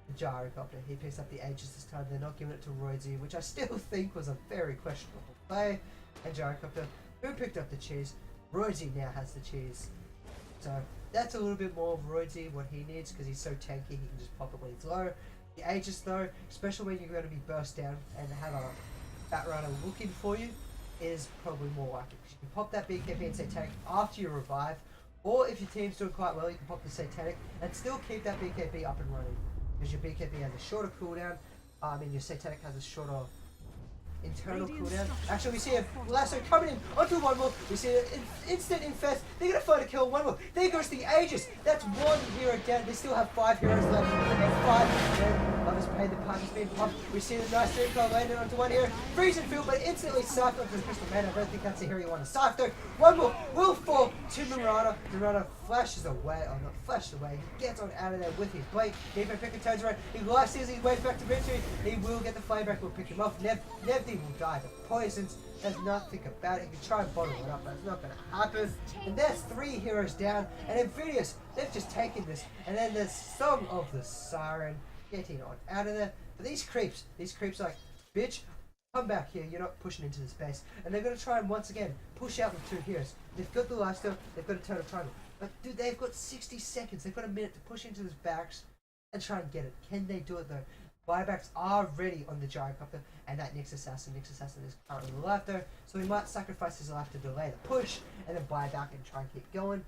the Gyrocopter, he picks up the Aegis this time. They're not giving it to Royzy, which I still think was a very questionable play. And Gyrocopter, who picked up the cheese? Royzy now has the cheese. So that's a little bit more of Royzy, what he needs, because he's so tanky, he can just pop it when he's low. The Aegis though, especially when you're going to be burst down and have a Batrider looking for you, is probably more likely. You can pop that BKB and Satanic after you revive, or if your team's doing quite well, you can pop the Satanic and still keep that BKB up and running. Because your BKB has a shorter cooldown, your Satanic has a shorter internal cooldown. Actually, we see a lasso coming in onto one more. We see an instant infest. They're going to find a kill one more. There goes the Aegis. That's 1 hero down. They still have 5 heroes left. And 5. Then Lover's Pain, the party's being pumped. We see the nice 3 card landed onto one hero. Freezing field, but instantly scythed onto the Crystal Maiden. I don't think that's the hero you want to scythe though. One more will fall to Mirana. Mirana flashes away. Oh, not flashed away. He gets on out of there with his blade. Meepo Picker turns around. He life steals his way back to victory. He will get the flame back. We'll pick him off. Nevdi will die to poisons. There's nothing about it. He can try and bottle it up, but it's not going to happen. And there's 3 heroes down. And Invidious, they've just taken this. And then the Song of the Siren getting on out of there. But these creeps are like, bitch, come back here. You're not pushing into the space. And they're going to try and once again push out with 2 heroes. They've got the lifesteal. They've got a Eternal Triangle. But dude, they've got 60 seconds. They've got a minute to push into this barracks and try and get it. Can they do it though? Buybacks are ready on the Gyrocopter and that Nyx Assassin. Nyx Assassin is currently alive though, so he might sacrifice his life to delay the push and then buy back and try and keep going.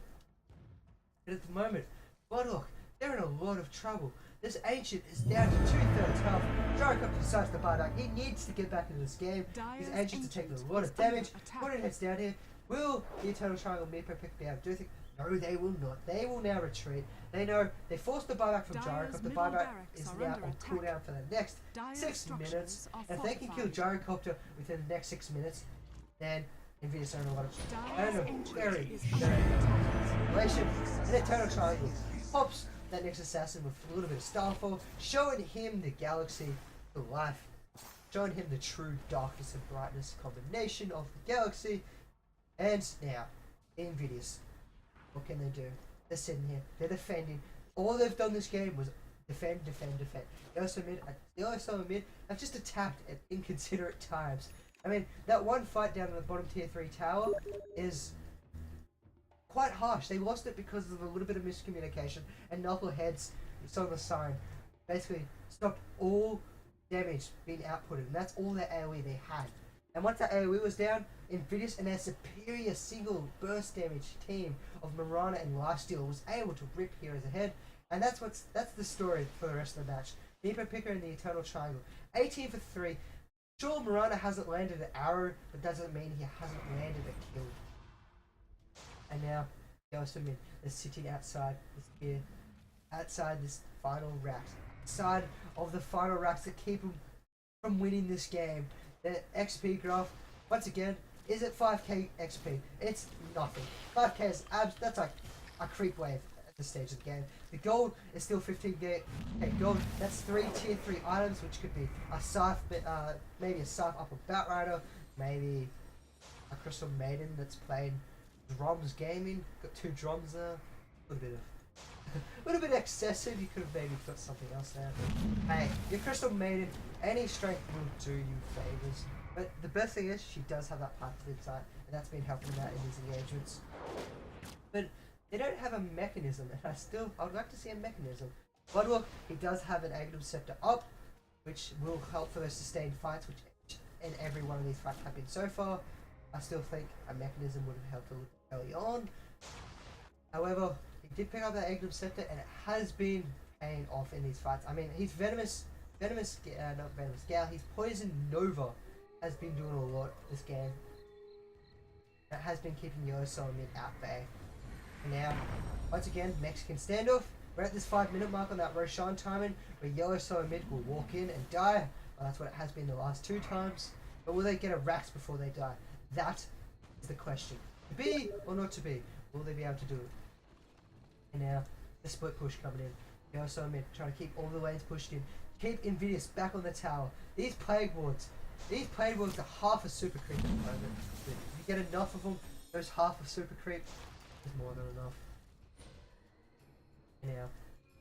But at the moment, Bloodlock, they're in a lot of trouble. This Ancient is down to 2/3 health. Gyrocopter decides to buy back. He needs to get back into this game. His Ancients are taking a lot of damage. When it heads down here, will the Eternal Triangle Meepo Pick be able to do anything? No, they will not. They will now retreat. They know they forced the buyback from Gyrocopter. The buyback is now on cooldown for the next 6 minutes. And if they can kill Gyrocopter within the next 6 minutes, then Invidious earn a lot of very relation. And Eternal Triangle pops that next assassin with a little bit of Starfall, showing him the galaxy for life, showing him the true darkness and brightness combination of the galaxy. And now, Invidious, what can they do? They're sitting here, they're defending. All they've done this game was defend. Yellow Solo Mid have just attacked at inconsiderate times. I mean, that one fight down in the bottom tier 3 tower is quite harsh. They lost it because of a little bit of miscommunication, and Knuckleheads saw the sign. Basically, stopped all damage being outputted, and that's all the AoE they had. And once that AoE was down, Invidious and their superior single burst damage team of Mirana and Lifesteal was able to rip heroes ahead, and that's the story for the rest of the match. Neeper Picker in the Eternal Triangle, 18 for 3. Sure, Mirana hasn't landed an arrow, but doesn't mean he hasn't landed a kill. And now, Yoshi is sitting outside this gear, outside this final rack, side of the final racks that keep him from winning this game. The XP graph, once again, is at 5k XP. It's nothing. 5k is that's like a creep wave at this stage of the game. The gold is still 15k gold. That's 3 tier 3 items, which could be a Scythe, maybe a Scythe up a Batrider, maybe a Crystal Maiden that's playing drums gaming. Got 2 drums there. A little bit excessive. You could have maybe put something else there. But hey, your Crystal Maiden, any strength will do you favors. But the best thing is she does have that passive insight, and that's been helping out in these engagements. But they don't have a mechanism, and I would like to see a mechanism. Bloodwalk, he does have an Agnum Scepter up, which will help for those sustained fights, which in every one of these fights have been so far. I still think a mechanism would have helped a little early on. However, he did pick up that Agnum Scepter, and it has been paying off in these fights. I mean, he's he's Poison Nova has been doing a lot this game. That has been keeping Yoshi Mid at bay. And now, once again, Mexican standoff. We're at this 5-minute mark on that Roshan timing, where Yoshi Mid will walk in and die. Well, that's what it has been the last 2 times. But will they get a Rax before they die? That is the question. To be or not to be? Will they be able to do it? And now, the split push coming in. Yoshi Mid trying to keep all the lanes pushed in. Keep Invidious back on the tower. These Plague Wards are half a super creep at the moment. If you get enough of them, those half a super creep is more than enough. Now,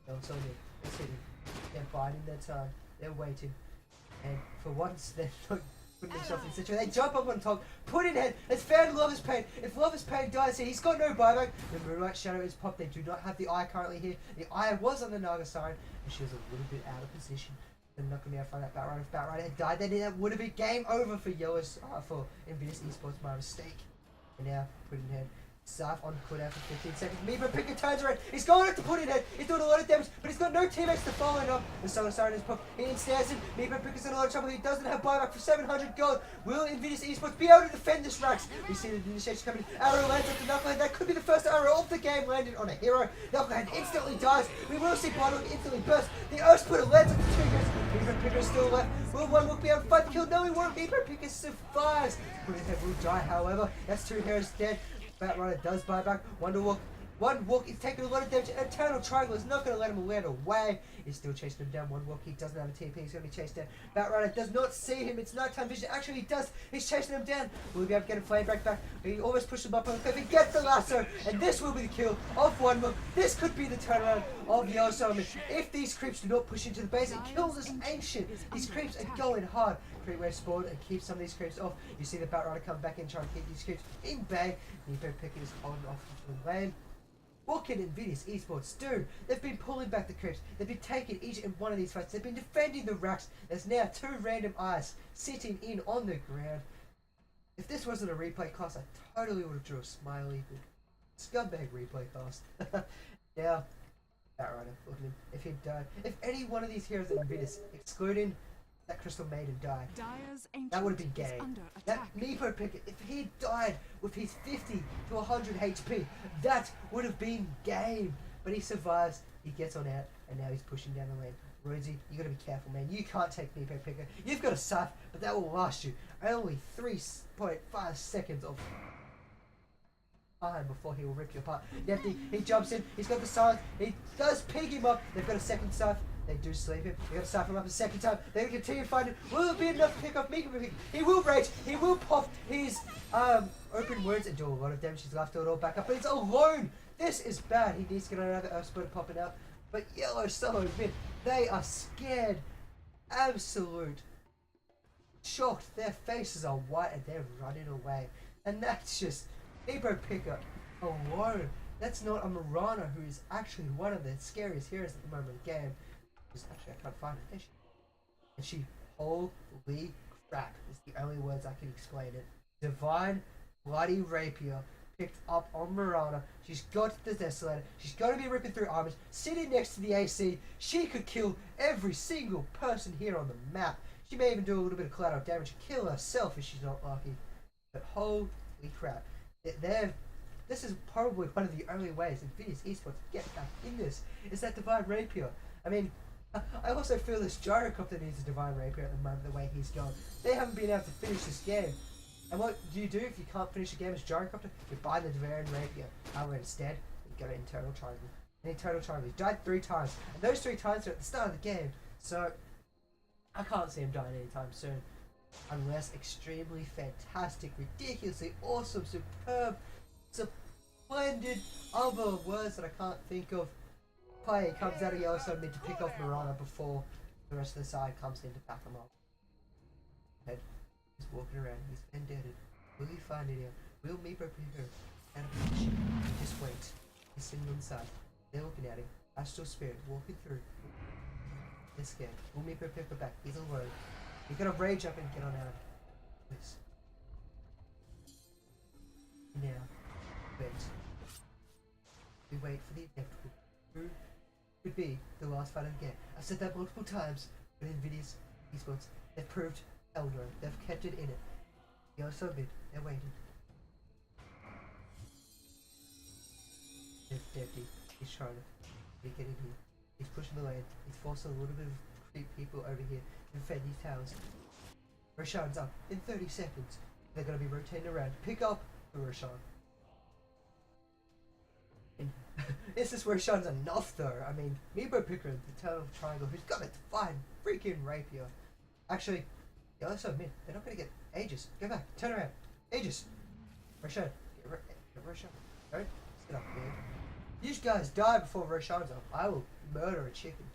Yoshi Mid, they're sitting. They're biding their time. They're waiting. And for once, they're not putting themselves in a situation. They jump up on top, put in head. It's found Lover's Pain. If Lover's Pain dies here, he's got no buyback. The Moonlight Shadow is popped. They do not have the Eye currently here. The Eye was on the Naga side, and she was a little bit out of position. They're not going to be able to find that Batrider. If Batrider had died, then that would have been game over for for Invidious eSports. My mistake. And now, put in head. Scythe on cooldown for 15 seconds. Meeper Picker turns around. He's going up to put in head. He's doing a lot of damage, but he's got no teammates to follow it up. The Solar Siren is popped. He instares him. Meeper Picker's in a lot of trouble. He doesn't have buyback for 700 gold. Will Invidious eSports be able to defend this Rax? We see the initiation coming. Arrow lands off the Knucklehead. That could be the first arrow of the game landed on a hero. Knucklehead instantly dies. We will see Bloodwalk instantly burst. The Earth Splitter lands on the 2 guys. Meeper Picker is still left. Will one Walk be able to fight the kill? No, he won't. Meeper Picker survives. Putting head will die, however. That's 2 heroes dead. Batrider does buy back. One walk is taking a lot of damage. Eternal Triangle is not going to let him land away. He's still chasing him down. One walk. He doesn't have a TP. He's going to be chased down. Batrider does not see him. It's nighttime vision. Actually, he does. He's chasing him down. Will he be able to get a flame back? He almost pushed him up on the cliff. He gets the lasso. And this will be the kill of one walk. This could be the turnaround of Yoshi. If these creeps do not push into the base and kill this ancient, these creeps are going hard. Creepwave spawn and keep some of these creeps off. You see the Batrider come back in, trying to keep these creeps in bay. Neeper Picker is holding off into the lane. What can Invidious eSports do? They've been pulling back the creeps. They've been taking each and one of these fights. They've been defending the Rax. There's now 2 random eyes sitting in on the ground. If this wasn't a replay cast, I totally would have drew a smiley. Scumbag replay cast. Now, Batrider, look at him. If he died, if any one of these heroes in Invidious, excluding that Crystal Maiden died. Dyer's That would have ancient been is game. under That attack. Meepo Picker, if he died with his 50 to 100 HP, that would have been game. But he survives, he gets on out, and now he's pushing down the lane. Rosie, you gotta be careful, man. You can't take Meepo Picker. You've got a scythe, but that will last you only 3.5 seconds of time before he will rip you apart. Nefty, he jumps in, he's got the scythe, he does pick him up. They've got a second scythe. They do sleep him. They got to scythe him up a second time. They're going to continue fighting. Will it be enough to pick off Meepo Picker? He will rage. He will pop his open words and do a lot of damage. He's left it all back up, but he's alone. This is bad. He needs to get another Earth Splitter popping out. But Yellow Solo Mid, they are scared. Absolute shocked. Their faces are white and they're running away. And that's just Meepo Picker alone. That's not a Mirana, who is actually one of the scariest heroes at the moment in the game. Actually, I can't find it. Is she? And she, holy crap, is the only words I can explain it. Divine Bloody Rapier picked up on Mirana. She's got the Desolator. She's going to be ripping through armors. Sitting next to the AC, she could kill every single person here on the map. She may even do a little bit of collateral damage and kill herself if she's not lucky. But holy crap. This is probably one of the only ways Invidious eSports get back in this, is that Divine Rapier. I mean, I also feel this Gyrocopter needs a Divine Rapier at the moment, the way he's gone. They haven't been able to finish this game. And what do if you can't finish the game as Gyrocopter? You buy the Divine Rapier. However, instead, you go to Internal Triangle. And Internal Triangle, he's died 3 times. And those 3 times are at the start of the game. So, I can't see him dying anytime soon. Unless extremely fantastic, ridiculously awesome, superb, splendid other words that I can't think of play comes out of Yellow Solo Mid to pick off Mirana before the rest of the side comes in to back him up. He's walking around, he's vendetted. Will he find it here? Will Meepo Picker and a bitch? Just wait. He's sitting inside. They're looking at him. Astral Spirit walking through. They're scared. Will Meepo Picker back? He's alone. He's gonna rage up and get on out. Please. Now, wait. We wait for the inevitable. Who could be the last fight of the game? I've said that multiple times, but Invidious eSports, they've proved Eldor. They've kept it in it. Yellow Solo Mid, they're waiting. There's Deputy. He's trying to get in here. He's pushing the lane. He's forcing a little bit of creep people over here to defend these towers. Roshan's up in 30 seconds. They're going to be rotating around. Pick up the Roshan. Is this Roshan's enough though? I mean, Meepo Picker, the Eternal Triangle, who's got a divine freaking rapier. Actually, Yellow Solo Mid, they're not going to get Aegis. Go back, turn around. Aegis. Roshan, get Roshan. Don't get up here. You guys die before Roshan's up. I will murder a chicken.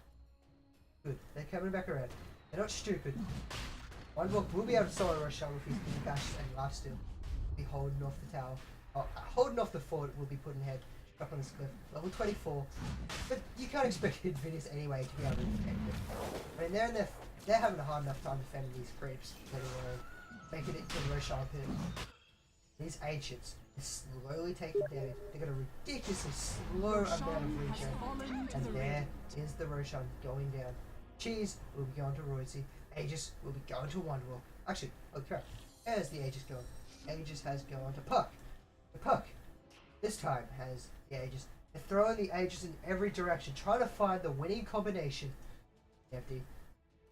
Good, they're coming back around. They're not stupid. One book will be able to solo Roshan with his bash and lifesteal. Be holding off the tower. Holding off the fort will be put in head. Up on this cliff. Level 24. But you can't expect Invidious anyway to be able to defend it. I mean, they're having a hard enough time defending these creeps, let alone making it to the Roshan pit. These ancients are slowly taking damage. They got a ridiculously slow amount of regen. And there is the Roshan going down. Cheese will be going to Royce. Aegis will be going to Wonderwall. Actually, oh crap. There's the Aegis going. Aegis has gone to Puck. The Puck this time has the Aegis. They're throwing the Aegis in every direction, trying to find the winning combination. Empty.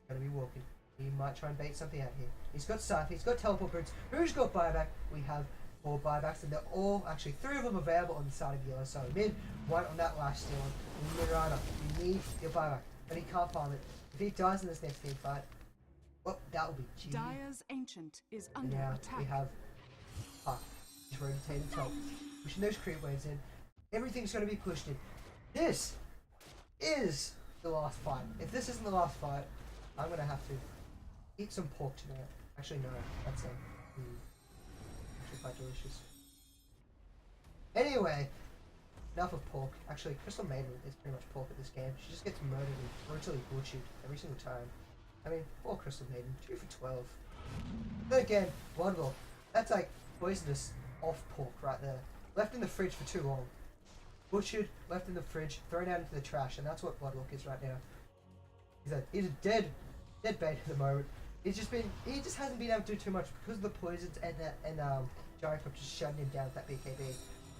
Gonna be walking. He might try and bait something out here. He's got Scythe, he's got Teleport Boots. Who's got buyback? We have 4 buybacks, and they're all, actually 3 of them available on the side of Yellow Solo Mid. 1 on that last steal. Mirana, you need your buyback, but he can't farm it. If he dies in this next team fight, well, that will be GG. Dyer's ancient is under Now attack. we have Puck. He's rotating top, pushing those creep waves in. Everything's going to be pushed in. This is the last fight. If this isn't the last fight, I'm going to have to eat some pork tonight. Actually, no, that's actually quite delicious. Anyway, enough of pork. Actually, Crystal Maiden is pretty much pork at this game. She just gets murdered and brutally butchered every single time. I mean, poor Crystal Maiden, 2 for 12. Then again, Bloodwall, that's like poisonous off pork right there. Left in the fridge for too long. Butchered, left in the fridge, thrown out into the trash, and that's what Bloodwalk is right now. He's a dead dead bait at the moment. He just hasn't been able to do too much because of the poisons and Gyrocopt just shutting him down with that BKB.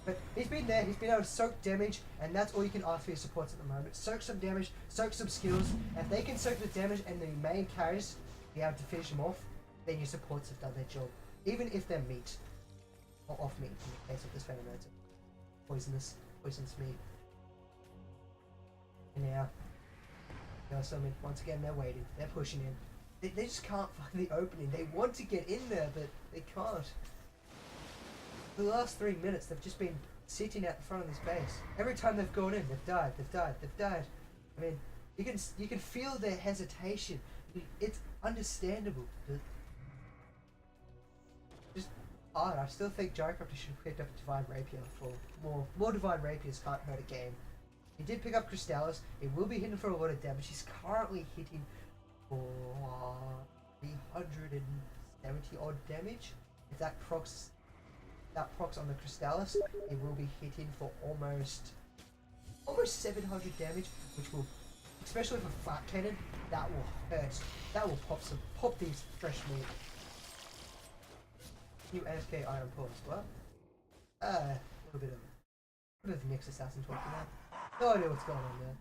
But he's been there, he's been able to soak damage, and that's all you can ask for your supports at the moment. Soak some damage, soak some skills. If they can soak the damage and the main carries be able to finish them off, then your supports have done their job. Even if they're meat. Or off meat in the case of this Venomite. Poisonous meat. And now, once again they're waiting, they're pushing in. They just can't find the opening. They want to get in there, but they can't. For the last 3 minutes, they've just been sitting at the front of this base. Every time they've gone in, they've died. I mean, you can feel their hesitation. It's understandable. Just hard. I still think Gyrocopter should have picked up a Divine Rapier for more Divine Rapiers can't hurt a game. He did pick up Crystallis. It will be hitting for a lot of damage. He's currently hitting for 370 odd damage. If that procs on the Crystallis, it will be hitting for almost 700 damage, which will, especially for Fat Cannon, that will hurt. That will pop these fresh meat. New AFK Iron Paw as well. A little bit of Nyx Assassin talking there. No idea what's going on there.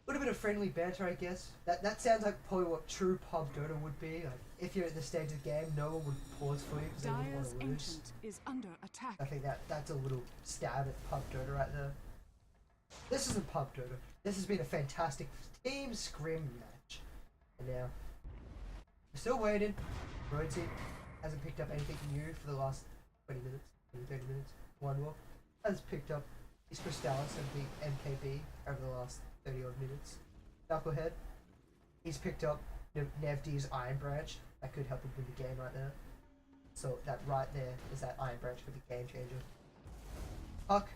A little bit of friendly banter, I guess. That sounds like probably what true pub Dota would be. Like, if you're at this stage of the game, no one would pause for you because they wouldn't want to lose. Is under attack. I think that's a little stab at pub Dota right there. This isn't pub Dota. This has been a fantastic team scrim match. And now, we're still waiting. Roadseat hasn't picked up anything new for the last 20 minutes, 30 minutes. One walk has picked up his Crystallis and the MKB over the last 30 odd minutes. Knucklehead, he's picked up Nevdi's Iron Branch. That could help him win the game right there. So that right there is that Iron Branch for the game changer. Huck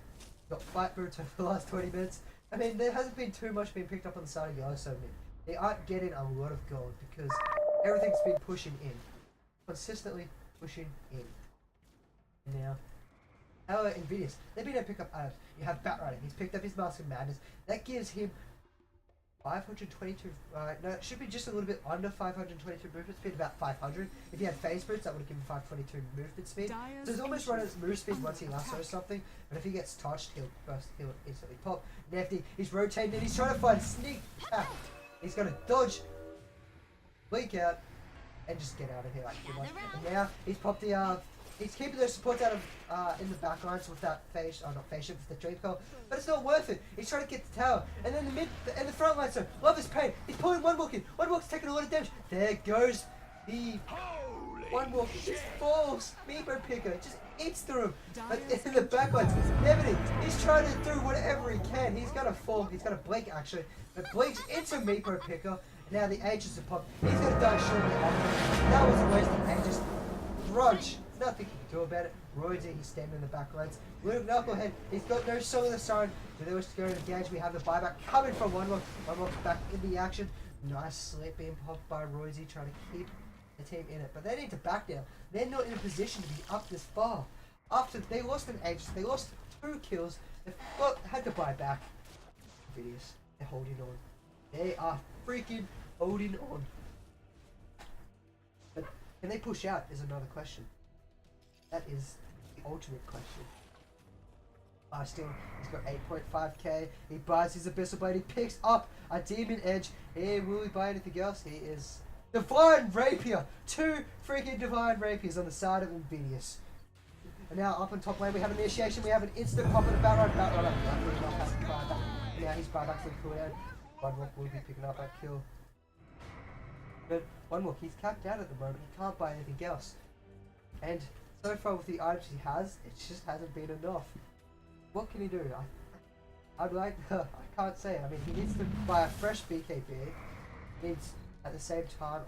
got Fight Boots over the last 20 minutes. I mean, there hasn't been too much being picked up on the side of Yellow so mid. They aren't getting a lot of gold because everything's been pushing in. Consistently pushing in. And now, however, Invidious, they've been able to pick up items. You have Batrider, he's picked up his Mask of Madness. That gives him 522, no, it should be just a little bit under 522 movement speed, about 500. If he had Phase Boots, that would have given 522 movement speed. So he's almost run his move speed once he lassos something, but if he gets touched, he'll instantly pop. Nefty, he's rotating and he's trying to find Sneak Attack. He's going to dodge, blink out, and just get out of here like pretty much. And now he's popped the he's keeping those supports out of in the back lines with that phase, not phase shift with the Dream Coil, but it's not worth it. He's trying to get the tower, and then the front line, so love his pain. He's pulling one walk in. One walk's taking a lot of damage. There goes the one walk. It just falls. Meepo Picker just eats through him. But in the back lines, Nevity, he's trying to do whatever he can. He's gonna fall. He's gonna blink actually, but blinks into Meepo Picker. Now the Aegis have popped. He's gonna die shortly after. That was a waste of Aegis. Grudge. Nothing he can do about it. Roydsy, he's standing in the back lines. Luke Knucklehead, he's got no Song of the Siren. So they wish to go to the engage. We have the buyback coming from One Rock. One Rock's back in the action. Nice slip being popped by Roydsy, trying to keep the team in it. But they need to back down. They're not in a position to be up this far. After they lost an Aegis, they lost 2 kills. They've had to buy back. Invidious, they're holding on. They are freaking holding on. But can they push out is another question. That is the ultimate question. Still, he's got 8.5k. He buys his Abyssal Blade. He picks up a Demon Edge. Will he buy anything else? He is Divine Rapier. 2 freaking Divine Rapiers on the side of Invidious. And now up on top lane we have Initiation. We have an instant pop of the Batrunner. Now he's buyback for the cooldown. One Walk will be picking up that kill. But One Walk, he's capped out at the moment. He can't buy anything else. And so far with the items he has, it just hasn't been enough. What can he do? I'd like I can't say. I mean, he needs to buy a fresh BKB. He needs at the same time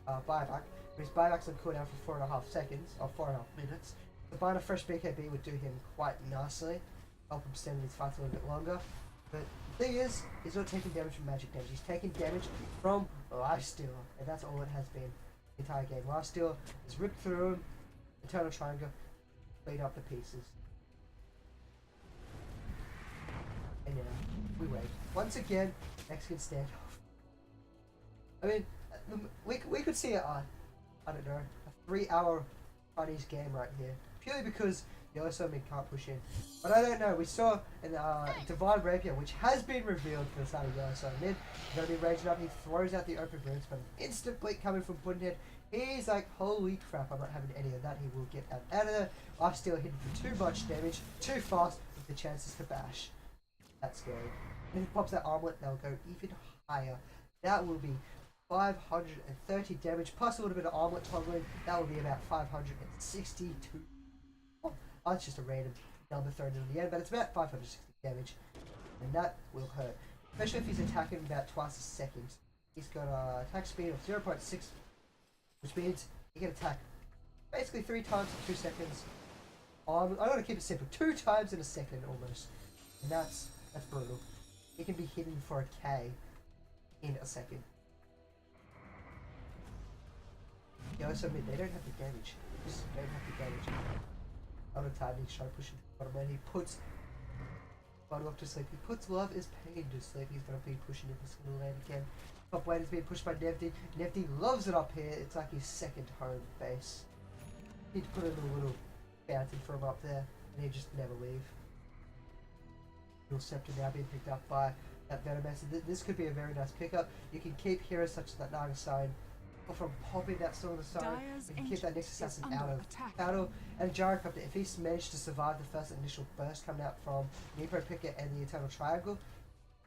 a buyback. His buyback's on cooldown for 4.5 seconds or 4.5 minutes. So buying a fresh BKB would do him quite nicely, help him stand his fights a little bit longer. But the thing is, he's not taking damage from magic damage. He's taking damage from Lifesteal, and that's all it has been the entire game. Lifesteal is ripped through him. Eternal Triangle, clean up the pieces. And yeah, we wait. Once again, Mexican standoff. I mean, we could see I don't know, a 3-hour Chinese game right here. Purely because Yellow Mid can't push in. But I don't know, we saw in Divine Rapier, which has been revealed for the start of Yellow Mid, he's going to be raging up, he throws out the open rooms, but an instant blink coming from Puddinhead. He's like, holy crap, I'm not having any of that, he will get out of there. I'm still hitting for too much damage, too fast, with the chances to bash. That's scary. And if he pops that armlet, they'll go even higher. That will be 530 damage, plus a little bit of armlet toggling. That will be about 562. Oh, that's just a random number thrown in the end, but it's about 560 damage. And that will hurt. Especially if he's attacking about twice a second. He's got a attack speed of 0.6, which means he can attack basically 3 times in 2 seconds. I'm going to keep it simple. 2 times in a second almost. And that's brutal. He can be hidden for a K in a second. Yeah, so they don't have the damage. They just don't have the damage. On a time, he's trying to push him to the bottom, and he puts Bottom to sleep. He puts Love is Pain to sleep. He's going to be pushing it. He's going to land again. Top lane is being pushed by Nevdi. Nevdi loves it up here. It's like his second home base. Need to put in a little fountain for him up there, and he'd just never leave. Dual Scepter now being picked up by that Venomous. This could be a very nice pickup. You can keep heroes such as that Naga Sign from popping that Silver Sign. You can keep that Next Assassin out of battle. And Gyrocopter, if he's managed to survive the first initial burst coming out from Nepo Picker and the Eternal Triangle,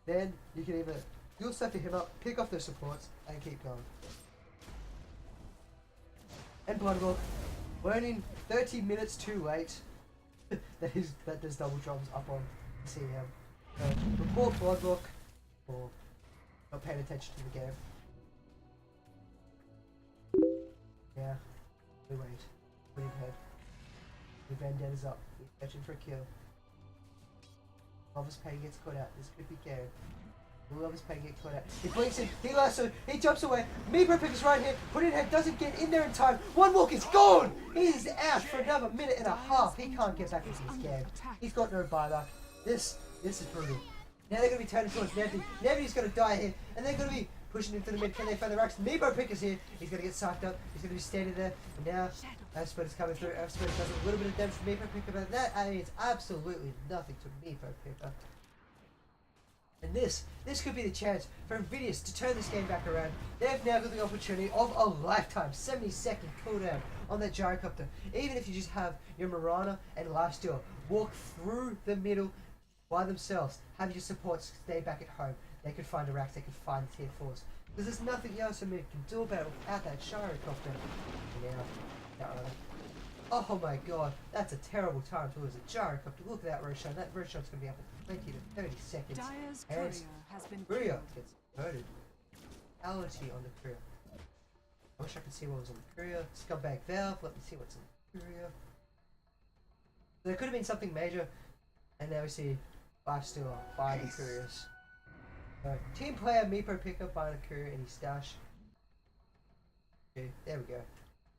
then you can either Dual Scepter him up, pick off those supports, and keep going. And Bloodwalk, learning 30 minutes too late that there's double drums up on CM. So report Bloodwalk or not paying attention to the game. Yeah, we wait. We head. The Vendetta's up. He's searching for a kill. Lover's Pain gets caught out. This could be game. Lover's Pain gets caught out. He blinks in. He lassos. He jumps away. Meepo Picker's right here. Puddinhead doesn't get in there in time. One walk is gone. He's out for another minute and a half. He can't get back into this game. He's got no buyback. This is brutal. Now they're going to be turning towards Nevdi. Nevdi's going to die here. And they're going to be pushing him to the mid. Can they find the racks? Meepo Picker's here. He's going to get psyched up. He's going to be standing there. And now Earthspread is coming through. Earthspread does a little bit of damage to Meepo Picker, but that means absolutely nothing to Meepo Picker. And this could be the chance for Invidious to turn this game back around. They've now got the opportunity of a lifetime, 70-second cooldown on that Gyrocopter. Even if you just have your Mirana and Lifesteal walk through the middle by themselves, have your supports stay back at home. They could find a rack, they could find tier 4s. Because there's nothing else a mid can do about it without that Gyrocopter. Now, oh my god, that's a terrible time to lose a Gyrocopter. Look at that Roshan. That Roshan's going to be up in 20 to 30 seconds. Dire's and courier has been Courier killed. gets murdered. Fatality on the Courier. I wish I could see what was on the Courier. Scumbag Valve, let me see what's on the Courier. There could have been something major, and now we see Lifesteal by the Couriers. Team player Meepo Picker buying a Courier in his stash. Okay, there we go.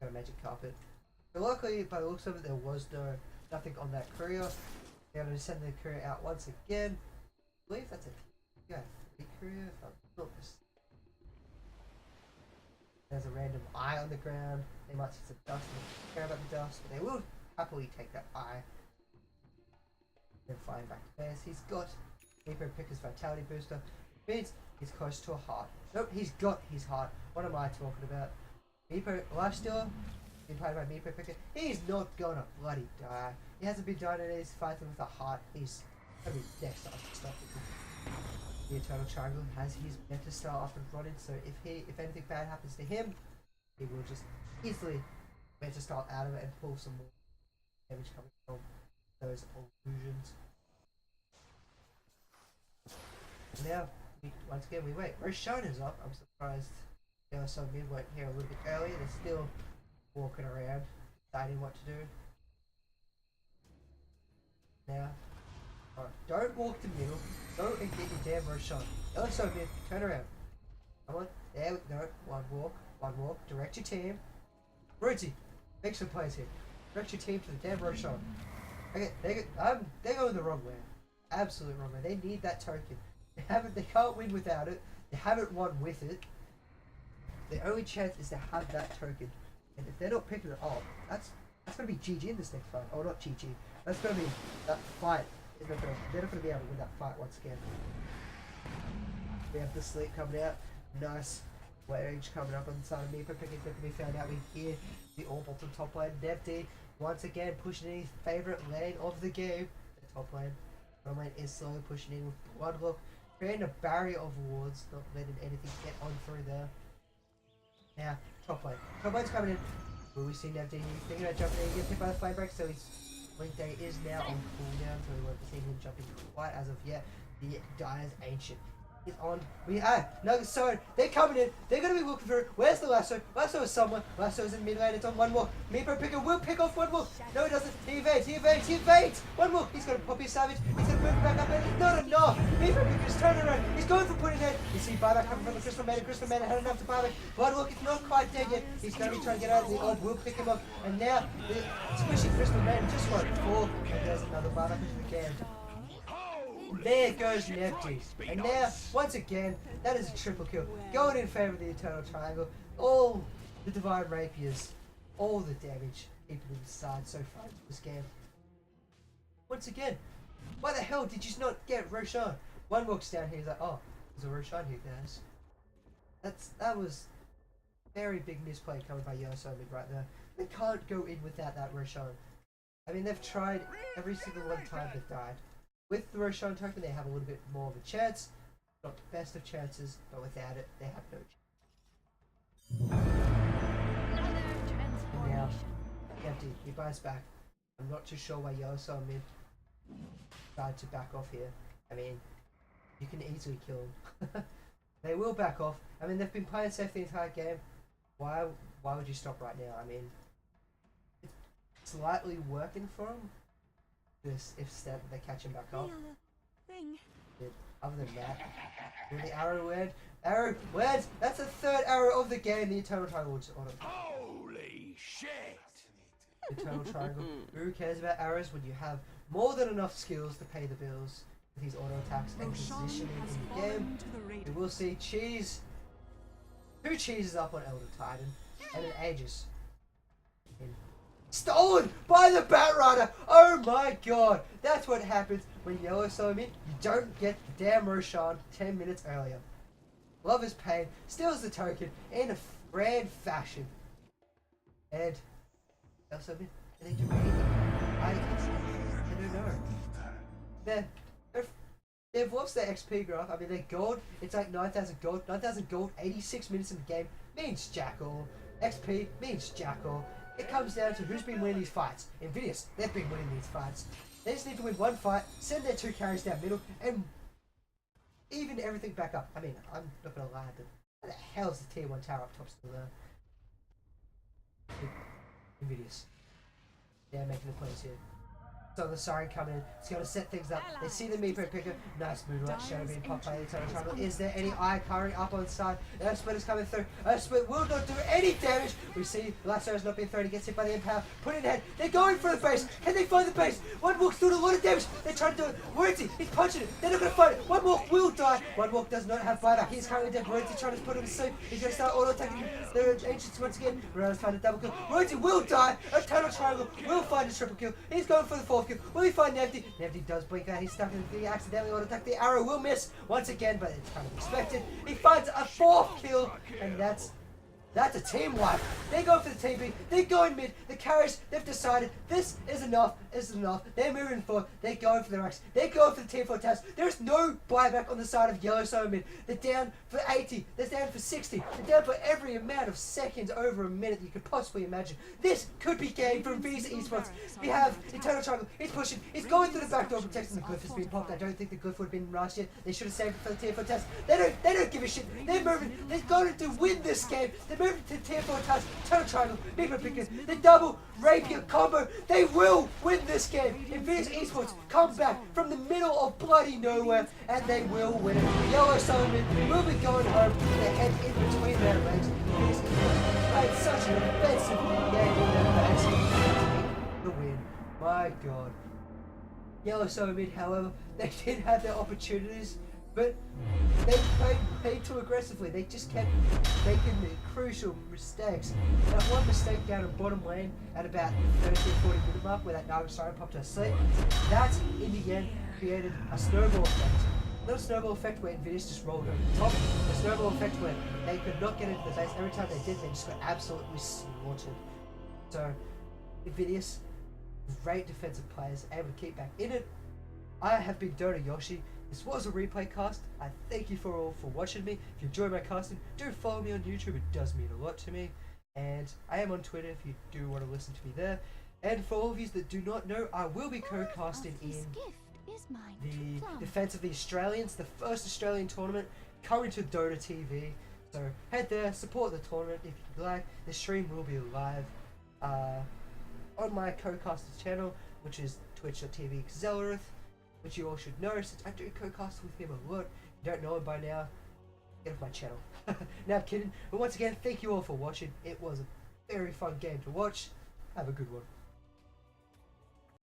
Got a magic carpet. But luckily, by the looks of it, there was nothing on that Courier. They're going to send the Courier out once again. I believe that's a Courier, if I'm not mistaken. There's a random eye on the ground. They might see some dust and don't care about the dust, but they will happily take that eye. Then flying back to base. He's got Meepo Picker's Vitality Booster. Means he's close to a heart. Nope, he's got his heart. What am I talking about? Meepo Lifestealer, being played by Meepo Picker. He's not gonna bloody die. He hasn't been dying in his fighting with a heart. He's gonna be next up to stop it. The Eternal Triangle has his meta style up and running, so if anything bad happens to him, he will just easily meta style out of it and pull some more damage coming from those illusions. Now, once again, we wait. Roshan is up. I'm surprised some mid went here a little bit earlier. They're still walking around, deciding what to do. Now, don't walk to the middle. Go and get your damn Roshan. Also mid, turn around. Come on. There we go. One walk. Direct your team. Rootsy, make some plays here. Direct your team to the damn Roshan. Okay, they're going the wrong way. Absolutely wrong way. They need that token. They can't win without it. They haven't won with it. The only chance is to have that token. And if they're not picking it up, that's going to be GG in this next fight. Oh, not GG. That's going to be that fight. They're not going to be able to win that fight once again. We have the sleep coming out. Nice wage coming up on the side of me. But picking going to be found out. We hear the all bottom top lane. Nepti once again pushing in his favourite lane of the game. The top lane. Bottom lane is slowly pushing in with Bloodlook. Creating a barrier of wards. Not letting anything get on through there. Now, top lane. Top lane's coming in. Will we see Nepti thinking about jumping in? He gets hit by the flame break, so his Link Day is now on cooldown, so we won't be seeing him jumping quite as of yet. The Dyer's Ancient is on. No, so they're coming in. They're going to be looking for it. Where's the lasso? Lasso is somewhere. Lasso is in mid lane. It's on one more. Meepo Picker will pick off one more. No, he doesn't. He evades. One more. He's going to pop his savage. He's going to move back up, and it's not enough. Meepo Picker's turning around. He's going for putting it. You see buyback coming from the Crystal Maiden. Crystal Maiden had enough to buyback. Bloodlook is not quite dead yet. He's going to be trying to get out of the orb. Will pick him up. And now, squishy Crystal Maiden just won't fall. And there's another buyback into the game. There goes Nepti. And now, once again, that is a triple kill. Going in favour of the Eternal Triangle. All the Divine Rapiers. All the damage people to the side so far in this game. Once again, why the hell did you not get Roshan? One walks down here, he's like, oh, there's a Roshan here, guys. That was very big misplay coming by Yoshi right there. They can't go in without that Roshan. I mean, they've tried every single one time they've died. With the Roshan token, they have a little bit more of a chance. Not the best of chances, but without it, they have no chance. And now, Empty, he buys back. I'm not too sure why Yoshi mid tried to back off here. I mean, you can easily kill him. They will back off. I mean, they've been playing safe the entire game. Why would you stop right now? I mean, it's slightly working for them. If they catch him back up. Other than that, will the arrow land? Arrow lands! That's the third arrow of the game. The Eternal Triangle is on it. Holy shit! Eternal Triangle. Who cares about arrows when you have more than enough skills to pay the bills with his auto attacks and positioning in the game? We will see Cheese. 2 cheeses up on Elder Titan and an Aegis. Stolen by the Batrider! Oh my god! That's what happens when Yellow solo mid. You don't get the damn Roshan 10 minutes earlier. Love is pain, steals the token in a grand fashion. And Yellow solo mid, can they do anything? I don't know. They've lost their XP graph. I mean, their gold, it's like 9,000 gold. 9,000 gold, 86 minutes in the game means jack all. XP means jack all. It comes down to who's been winning these fights. Invidious, they've been winning these fights. They just need to win one fight, send their 2 carries down middle, and even everything back up. I mean, I'm not gonna lie, but how the hell is the tier 1 tower up top still there? Invidious. They're making the plays here. So the Siren coming in, it's going to set things up. They see the Meepo Picker, nice move like Shadow being popped by the Eternal Triangle. Is there any eye covering up on the side? Earth Split is coming through. Earth Split will not do any damage. We see Lasso has not been thrown, he gets hit by the Empower. Put it in head, they're going for the base. Can they find the base? One Walk's doing a lot of damage. They're trying to do it. Where is he? He's punching it. They're not going to fight it. One Walk will die. One Walk does not have buyback. He's currently dead. Royalty trying to put him to sleep. He's going to start auto-attacking the Ancients once again. Morales find a double kill. Royalty will die. Eternal Triangle will find a triple kill. He's going for the 4th kill. Will he find Nepti? Nepti does blink out. He's stuck in the accidentally auto attack. The arrow will miss once again, but it's kind of expected. He finds a 4th kill, and that's a team wipe. They go for the TP. They go in mid. The carries, they've decided this is enough. They're moving forward. They're going for the racks. They're going for the tier 4 task. There's no buyback on the side of Yellow solo mid. They're down for 80. They're down for 60. They're down for every amount of seconds over a minute you could possibly imagine. This could be game from Invidious eSports. We have Eternal Triangle. He's pushing. He's going through the back door, protecting the glyph has been popped. I don't think the glyph would have been rushed yet. They should have saved it for the tier 4 task. They don't give a shit. They're moving. They're going to win this game. They're moving to tier 4 task. Eternal Triangle. Meepo Pickers. The double rapier combo. They will win this game. Invidious eSports come back from the middle of bloody nowhere, and they will win it. Yellow Solomon will be going home with their head in between their legs. Invidious eSports played such an offensive game in their backs to take the win. My god. Yellow Solomon, however, they did have their opportunities, but they played way too aggressively. They just kept making the crucial mistakes. That one mistake down in bottom lane at about 30-40 minute mark where that Naga Siren popped her sleep, that in the end created a snowball effect. Not a snowball effect where Invidious just rolled over the top, a snowball effect where they could not get into the base. Every time they did, they just got absolutely slaughtered. So, Invidious, great defensive players, able to keep back in it. I have been Dota Yoshi. This was a replay cast. I thank you all for watching me. If you enjoy my casting, do follow me on YouTube. It does mean a lot to me. And I am on Twitter if you do want to listen to me there. And for all of you that do not know, I will be co-casting in the Defense of the Australians, the first Australian tournament coming to Dota TV. So head there, support the tournament if you'd like. The stream will be live on my co-caster's channel, which is twitch.tv/Xellerith, which you all should know since I do co-cast with him a lot. If you don't know him by now, get off my channel. Now I'm kidding. But once again, thank you all for watching. It was a very fun game to watch. Have a good one.